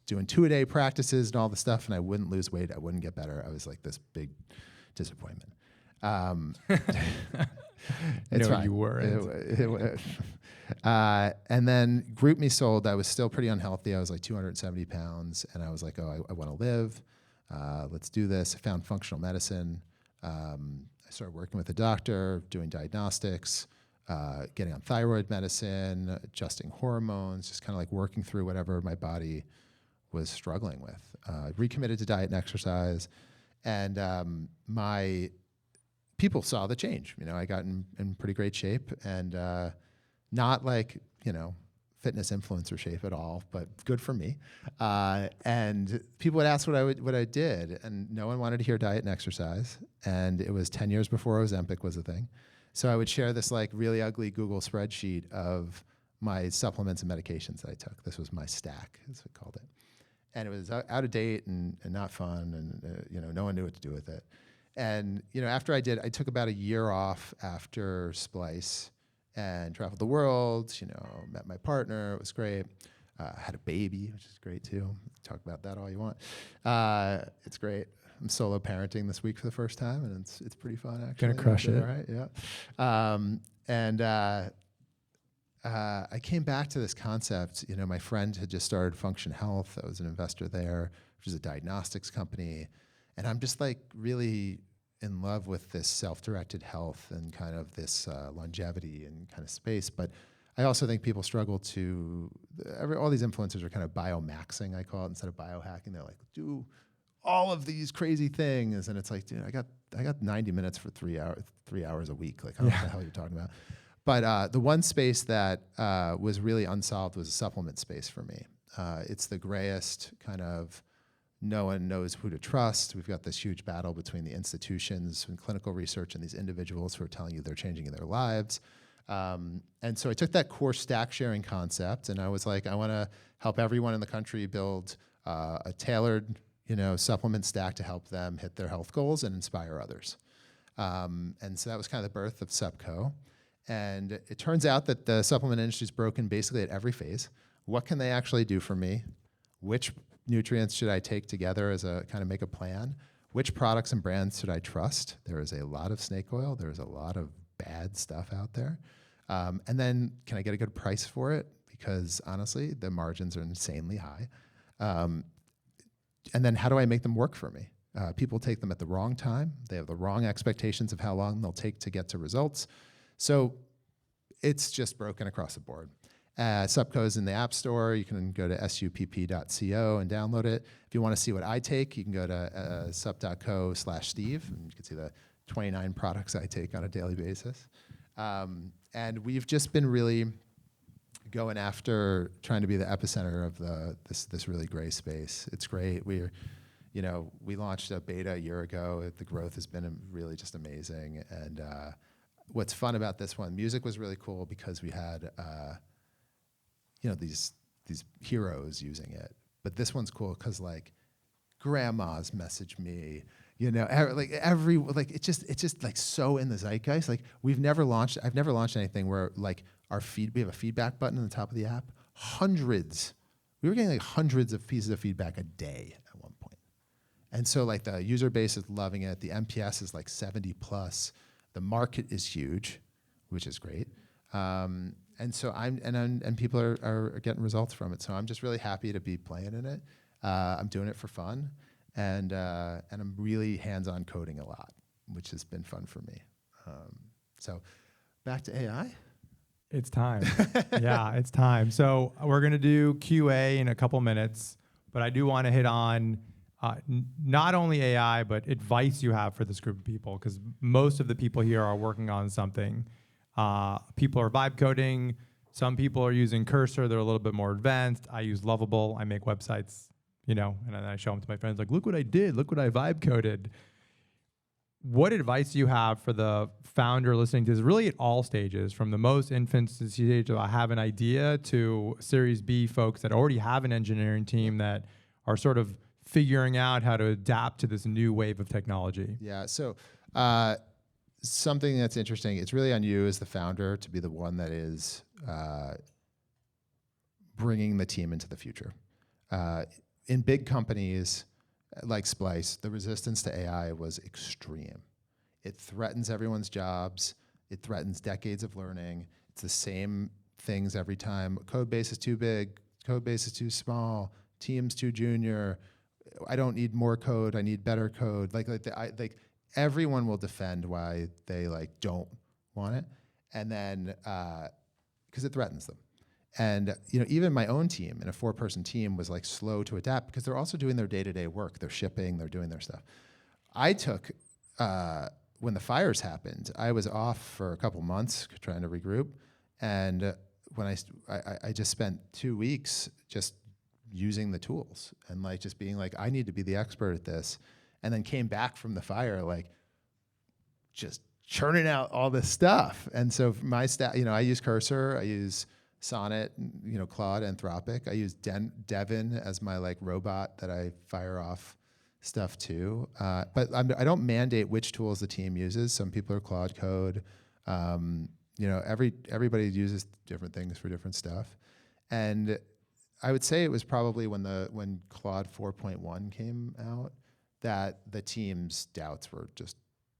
doing 2-a-day practices and all the stuff, and I wouldn't lose weight. I wouldn't get better. I was like this big disappointment. It's no, fine. you weren't. And then GroupMe sold. I was still pretty unhealthy. I was like 270 pounds, and I was like, oh, I want to live. Let's do this. I found functional medicine. I started working with a doctor, doing diagnostics, getting on thyroid medicine, adjusting hormones, just kind of like working through whatever my body was struggling with. Recommitted to diet and exercise, and my people saw the change. I got in pretty great shape, and not like fitness influencer shape at all, but good for me. And people would ask what I did, and no one wanted to hear diet and exercise. And it was 10 years before Ozempic was a thing. So I would share this like really ugly Google spreadsheet of my supplements and medications that I took. This was my stack, as we called it. And it was out of date and not fun, and no one knew what to do with it. And after I took about a year off after Splice, and traveled the world, met my partner. It was great. Had a baby, which is great too. Talk about that all you want. It's great. I'm solo parenting this week for the first time, and it's pretty fun actually. Gonna crush it. Right? Yeah. I came back to this concept. My friend had just started Function Health. I was an investor there, which is a diagnostics company, and I'm just like really in love with this self-directed health and kind of this longevity and kind of space. But I also think people struggle all these influencers are kind of biomaxing, I call it, instead of biohacking. They're like, do all of these crazy things. And it's like, dude, I got 90 minutes for 3 hours a week. Like, I don't know what the hell you're talking about. But the one space that was really unsolved was a supplement space for me. It's the grayest kind of, no one knows who to trust. We've got this huge battle between the institutions and clinical research and these individuals who are telling you they're changing their lives. And so I took that core stack sharing concept, and I was like, I want to help everyone in the country build a tailored, supplement stack to help them hit their health goals and inspire others. And so that was kind of the birth of SuppCo. And it turns out that the supplement industry is broken basically at every phase. What can they actually do for me? Which nutrients should I take together as a kind of make a plan? Which products and brands should I trust? There is a lot of snake oil. There is a lot of bad stuff out there. And then can I get a good price for it? Because honestly, the margins are insanely high. And then how do I make them work for me? People take them at the wrong time. They have the wrong expectations of how long they'll take to get to results. So it's just broken across the board. SuppCo is in the App Store. You can go to supp.co and download it. If you want to see what I take, you can go to supp.co/Steve, and you can see the 29 products I take on a daily basis. And we've just been really going after trying to be the epicenter of this really gray space. It's great. We launched a beta a year ago. The growth has been really just amazing. And what's fun about this one, music was really cool because we had these heroes using it. But this one's cool because like grandmas message me, it's just like so in the zeitgeist. Like I've never launched anything where like we have a feedback button in the top of the app. We were getting like hundreds of pieces of feedback a day at one point. And so like the user base is loving it. The NPS is like 70 plus. The market is huge, which is great. And so and people are getting results from it. So I'm just really happy to be playing in it. I'm doing it for fun, and I'm really hands-on coding a lot, which has been fun for me. So back to AI. It's time. Yeah, it's time. So we're gonna do QA in a couple minutes, but I do want to hit on not only AI, but advice you have for this group of people, because most of the people here are working on something. People are vibe coding. Some people are using Cursor. They're a little bit more advanced. I use Lovable. I make websites, and then I show them to my friends like, look what I did. Look what I vibe coded. What advice do you have for the founder listening to this, really at all stages, from the most infant stage of I have an idea to Series B folks that already have an engineering team that are sort of figuring out how to adapt to this new wave of technology? Yeah, so something that's interesting, it's really on you as the founder to be the one that is bringing the team into the future. In big companies like Splice, the resistance to AI was extreme. It threatens everyone's jobs. It threatens decades of learning. It's the same things every time. Code base is too big. Code base is too small. Team's too junior. I don't need more code. I need better code. Like everyone will defend why they like don't want it, and then because it threatens them. And even my own team, in a 4-person team, was like slow to adapt because they're also doing their day-to-day work. They're shipping, they're doing their stuff. I took when the fires happened, I was off for a couple months trying to regroup, and when I just spent 2 weeks just using the tools and like just being like, I need to be the expert at this, and then came back from the fire like just churning out all this stuff. And so for my staff, I use Cursor, I use Sonnet, Claude, Anthropic. I use Devin as my like robot that I fire off stuff to. But I don't mandate which tools the team uses. Some people are Claude Code. Everybody uses different things for different stuff. And I would say it was probably when Claude 4.1 came out that the team's doubts were just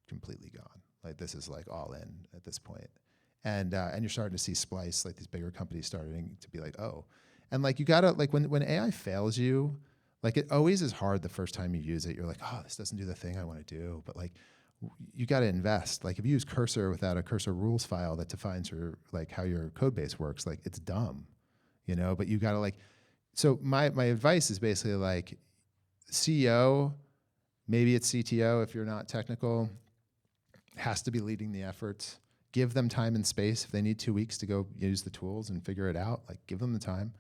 completely gone. Like this is like all in at this point. And you're starting to see Splice, like these bigger companies starting to be like, oh. And like you gotta, like when AI fails you, like it always is hard the first time you use it. You're like, oh, this doesn't do the thing I wanna do. But like, you gotta invest. Like if you use Cursor without a Cursor rules file that defines how your code base works, like it's dumb, but you gotta like, so my advice is basically like CEO, maybe it's CTO if you're not technical, has to be leading the efforts. Give them time and space. If they need 2 weeks to go use the tools and figure it out, like give them the time.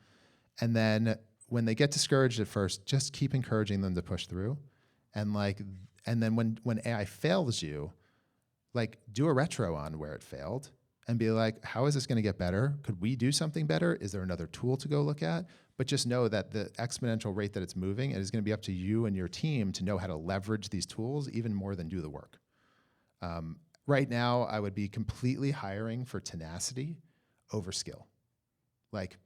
And then when they get discouraged at first, just keep encouraging them to push through. And then when AI fails you, like do a retro on where it failed and be like, how is this gonna get better? Could we do something better? Is there another tool to go look at? But just know that the exponential rate that it's moving, it is gonna be up to you and your team to know how to leverage these tools even more than do the work. Right now, I would be completely hiring for tenacity over skill. Like,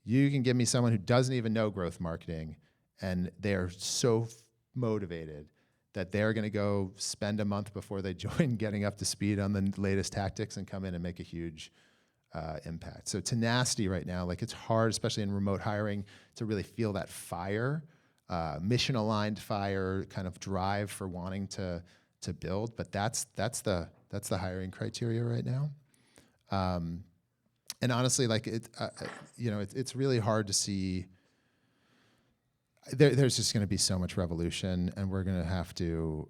you can give me someone who doesn't even know growth marketing, and they are so motivated that they're going to go spend a month before they join getting up to speed on the latest tactics and come in and make a huge impact. So tenacity right now, like it's hard, especially in remote hiring, to really feel that fire, mission-aligned fire, kind of drive for wanting to build. But that's the hiring criteria right now. And honestly, like it's really hard to see. There's just going to be so much revolution, and we're going to have to,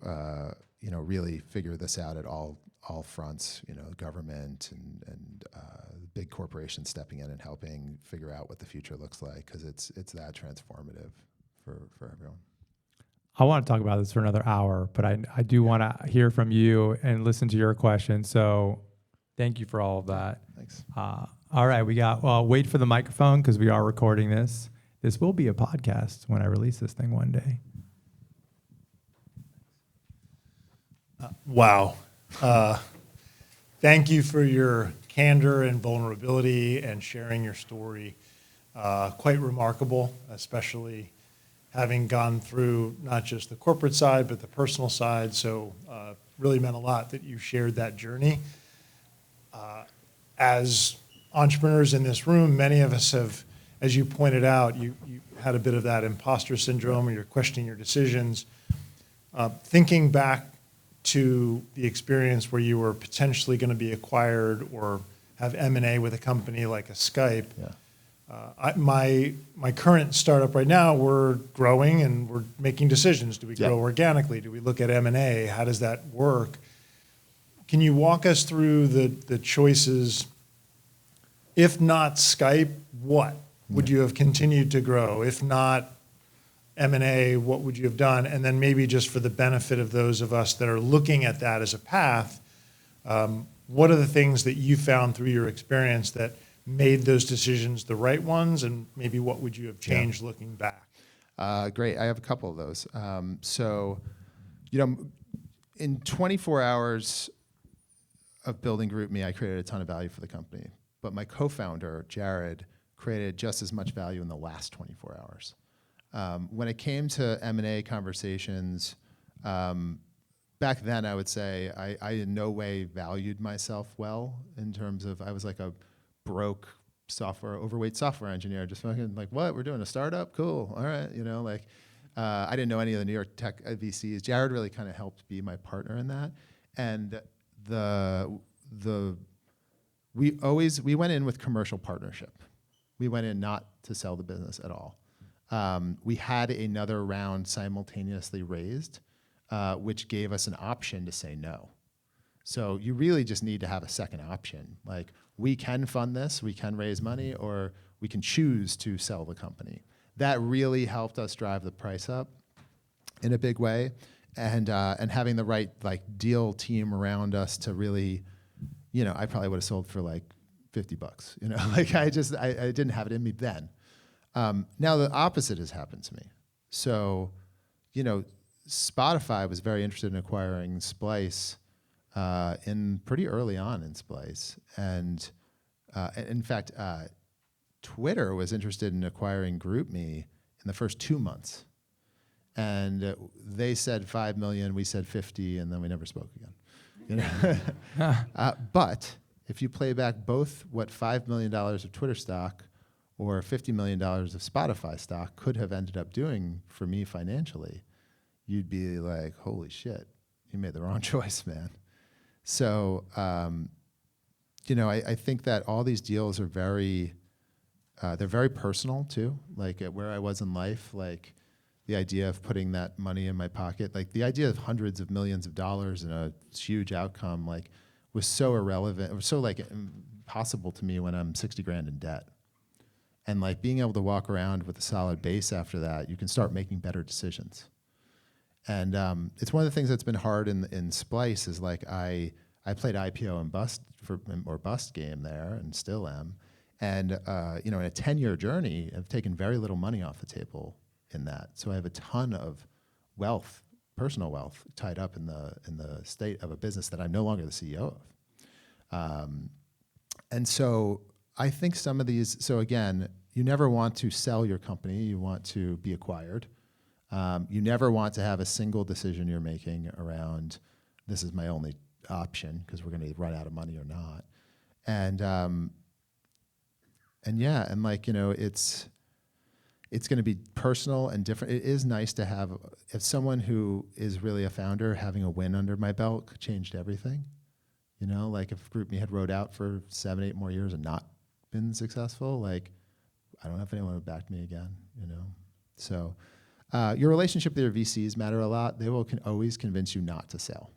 really figure this out at all fronts. Government and big corporations stepping in and helping figure out what the future looks like, because it's that transformative for everyone. I want to talk about this for another hour, but I do want to hear from you and listen to your questions. So thank you for all of that. Thanks. All right, wait for the microphone because we are recording this. This will be a podcast when I release this thing one day. Wow. Thank you for your candor and vulnerability and sharing your story. Quite remarkable, especially having gone through not just the corporate side, but the personal side. So really meant a lot that you shared that journey. As entrepreneurs in this room, many of us have, as you pointed out, you had a bit of that imposter syndrome, or you're questioning your decisions. Thinking back to the experience where you were potentially going to be acquired or have M&A with a company like a Skype. Yeah. My current startup right now, we're growing and we're making decisions. Do we grow organically? Do we look at M&A? How does that work? Can you walk us through the choices? If not Skype, what would you have continued to grow? If not M&A, what would you have done? And then maybe just for the benefit of those of us that are looking at that as a path, what are the things that you found through your experience that made those decisions the right ones, and maybe what would you have changed looking back? Great. I have a couple of those. In 24 hours of building GroupMe, I created a ton of value for the company. But my co-founder, Jared, created just as much value in the last 24 hours. When it came to M&A conversations, back then I would say I in no way valued myself well, in terms of I was like a broke overweight software engineer, just fucking like, what, we're doing a startup? Cool, all right, I didn't know any of the New York tech VCs. Jared really kind of helped be my partner in that. And we went in with commercial partnership. We went in not to sell the business at all. We had another round simultaneously raised, which gave us an option to say no. So you really just need to have a second option. Like, we can fund this, we can raise money, or we can choose to sell the company. That really helped us drive the price up in a big way, and having the right deal team around us to really, I probably would have sold for like $50. I didn't have it in me then. Now the opposite has happened to me. So, Spotify was very interested in acquiring Splice in pretty early on in Splice, and in fact, Twitter was interested in acquiring GroupMe in the first 2 months, and they said 5 million, we said 50, and then we never spoke again. But if you play back both what $5 million of Twitter stock or $50 million of Spotify stock could have ended up doing for me financially, you'd be like, holy shit, you made the wrong choice, man. So, I think that all these deals are they're very personal too. Like where I was in life, like the idea of putting that money in my pocket, like the idea of hundreds of millions of dollars and a huge outcome, like was so irrelevant. It was so impossible to me when I'm 60 grand in debt. And like being able to walk around with a solid base after that, you can start making better decisions. And it's one of the things that's been hard in Splice is like I played IPO and bust game there and still am. And in a 10-year journey, I've taken very little money off the table in that. So I have a ton of wealth, personal wealth, tied up in the state of a business that I'm no longer the CEO of. And so I think some of these. So again, you never want to sell your company. You want to be acquired. You never want to have a single decision you're making around this is my only option because we're going to run out of money or not. And yeah, and it's going to be personal and different. It is nice to have, if someone who is really a founder, having a win under my belt changed everything. Like if GroupMe had rode out for 7, 8 more years and not been successful, like I don't know if anyone would back me again, So your relationship with your VCs matter a lot. They will always convince you not to sell.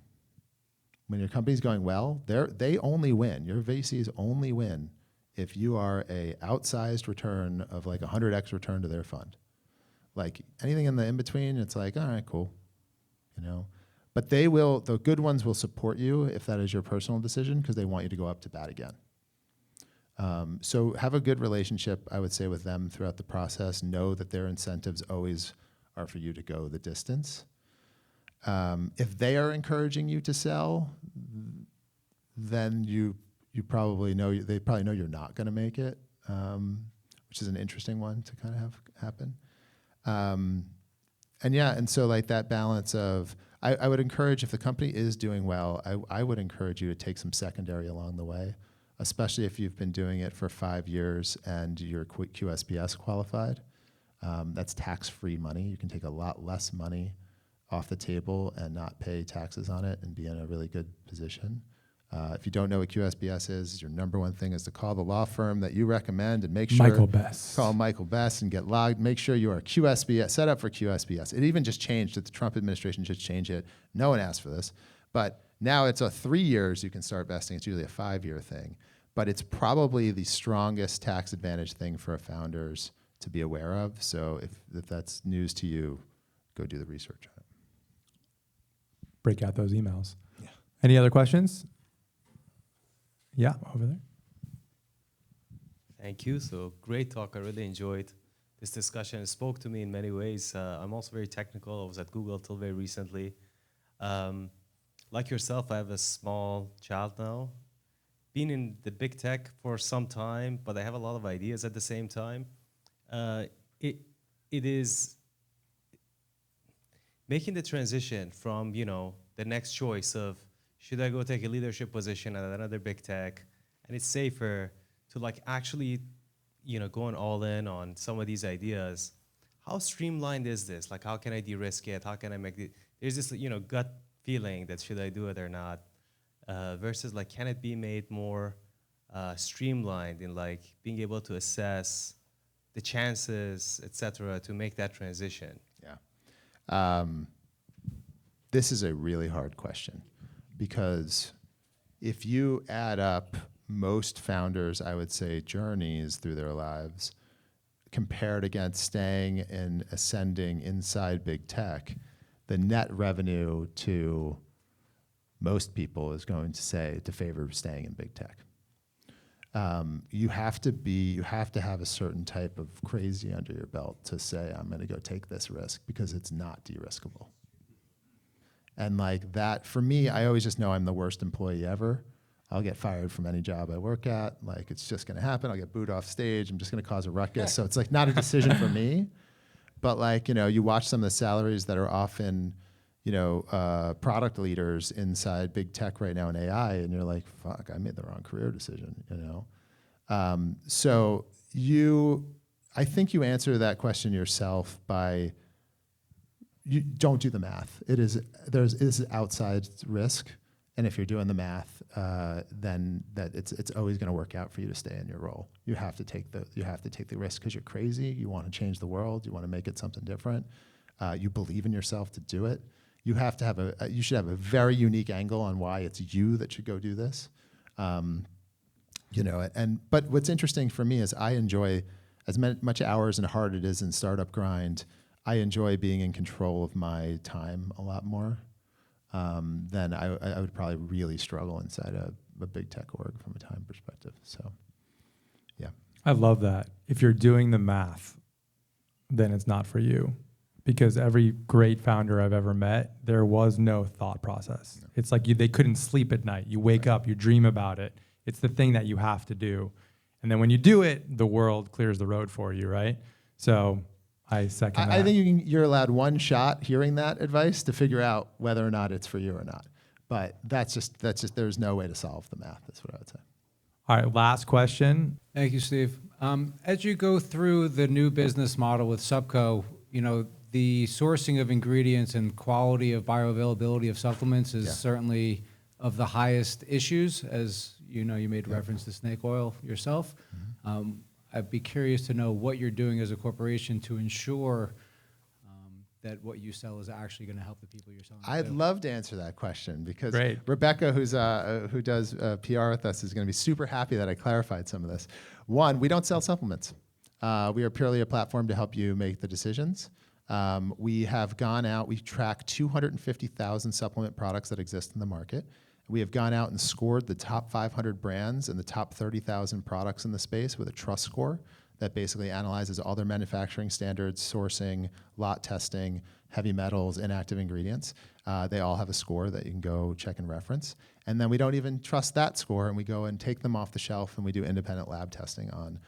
When your company's going well, they only win. Your VCs only win if you are a outsized return of like 100x return to their fund. Like anything in between, it's like, all right, cool, But the good ones will support you if that is your personal decision because they want you to go up to bat again. So have a good relationship, I would say, with them throughout the process. Know that their incentives always are for you to go the distance. If they are encouraging you to sell, then they probably know you're not going to make it, which is an interesting one to kind of have happen. And so like that balance of, I would encourage, if the company is doing well, I would encourage you to take some secondary along the way, especially if you've been doing it for 5 years and you're QSBS qualified. That's tax-free money. You can take a lot less money off the table and not pay taxes on it and be in a really good position. If you don't know what QSBS is, your number one thing is to call the law firm that you recommend and make sure Michael Best. Call Michael Best and get logged. Make sure you are QSBS, set up for QSBS. It even just changed it. The Trump administration just changed it. No one asked for this. But now it's 3 years you can start vesting. It's usually a 5-year thing. But it's probably the strongest tax advantage thing for founders to be aware of. So if that's news to you, go do the research on it. Break out those emails. Yeah. Any other questions? Yeah, over there. Thank you. So great talk. I really enjoyed this discussion. It spoke to me in many ways. I'm also very technical. I was at Google till very recently. Like yourself, I have a small child now. Been in the big tech for some time, but I have a lot of ideas at the same time. It is making the transition from, the next choice of, should I go take a leadership position at another big tech, and it's safer to actually, going all in on some of these ideas. how streamlined is this? Like, how can I de-risk it? How can I make it? There's this, gut feeling that should I do it or not, versus like, can it be made more streamlined in like being able to assess the chances, et cetera, to make that transition? Yeah. This is a really hard question because if you add up most founders, I would say, journeys through their lives, compared against staying and ascending inside big tech, the net revenue to most people is going to say to favor staying in big tech. You have to have a certain type of crazy under your belt to say, I'm going to go take this risk, because it's not de-riskable. And like that, for me, I always just know I'm the worst employee ever. I'll get fired from any job I work at. Like, it's just going to happen. I'll get booed off stage. I'm just going to cause a ruckus. So it's like not a decision for me. But like, you watch some of the salaries that are often, product leaders inside big tech right now in AI, and you're like, fuck, I made the wrong career decision, So I think you answer that question yourself by, you don't do the math. It is outside risk. And if you're doing the math, then it's always going to work out for you to stay in your role. You have to take the risk because you're crazy. You want to change the world. You want to make it something different. You believe in yourself to do it. You have to have you should have a very unique angle on why it's you that should go do this. But what's interesting for me is I enjoy, as much hours and hard it is in startup grind, I enjoy being in control of my time a lot more. Then I would probably really struggle inside a big tech org from a time perspective. So, yeah. I love that. If you're doing the math, then it's not for you. Because every great founder I've ever met, there was no thought process. No. It's like they couldn't sleep at night. You wake up, you dream about it. It's the thing that you have to do. And then when you do it, the world clears the road for you, right? So I second that. I think you're allowed one shot hearing that advice to figure out whether or not it's for you or not. But that's just there's no way to solve the math. That's what I would say. All right, last question. Thank you, Steve. As you go through the new business model with SuppCo, the sourcing of ingredients and quality of bioavailability of supplements is certainly of the highest issues. As you made reference to snake oil yourself. Mm-hmm. I'd be curious to know what you're doing as a corporation to ensure that what you sell is actually going to help the people you're selling I'd to. love to answer that question because Great. Rebecca, who does PR with us, is going to be super happy that I clarified some of this. One, we don't sell supplements. We are purely a platform to help you make the decisions. We have gone out, we track 250,000 supplement products that exist in the market. We have gone out and scored the top 500 brands and the top 30,000 products in the space with a trust score that basically analyzes all their manufacturing standards, sourcing, lot testing, heavy metals, inactive ingredients. They all have a score that you can go check and reference. And then we don't even trust that score, and we go and take them off the shelf, and we do independent lab testing on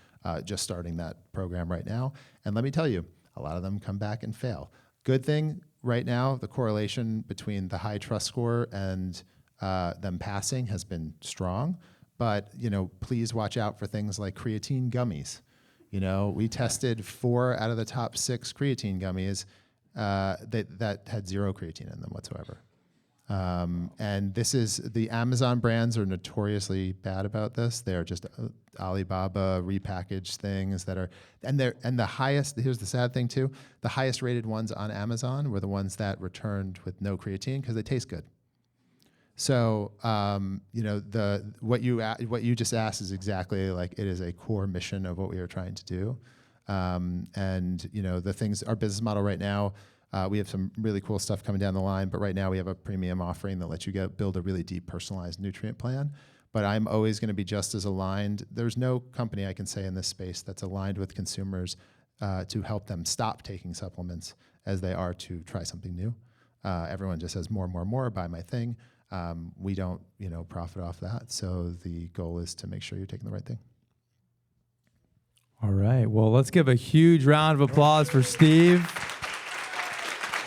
just starting that program right now. And let me tell you, a lot of them come back and fail. Good thing right now, the correlation between the high trust score and them passing has been strong, but please watch out for things like creatine gummies. We tested 4 out of the top 6 creatine gummies that had 0 creatine in them whatsoever. And this is, the Amazon brands are notoriously bad about this. They're just Alibaba repackaged things that are, and the highest, here's the sad thing too, the highest rated ones on Amazon were the ones that returned with no creatine because they taste good. So, what you just asked is exactly like, it is a core mission of what we are trying to do. The things, our business model right now, we have some really cool stuff coming down the line, but right now we have a premium offering that lets you build a really deep personalized nutrient plan. But I'm always going to be just as aligned. There's no company I can say in this space that's aligned with consumers to help them stop taking supplements as they are to try something new. Everyone just says more, buy my thing. We don't, profit off that. So the goal is to make sure you're taking the right thing. All right. Well, let's give a huge round of applause for Steve.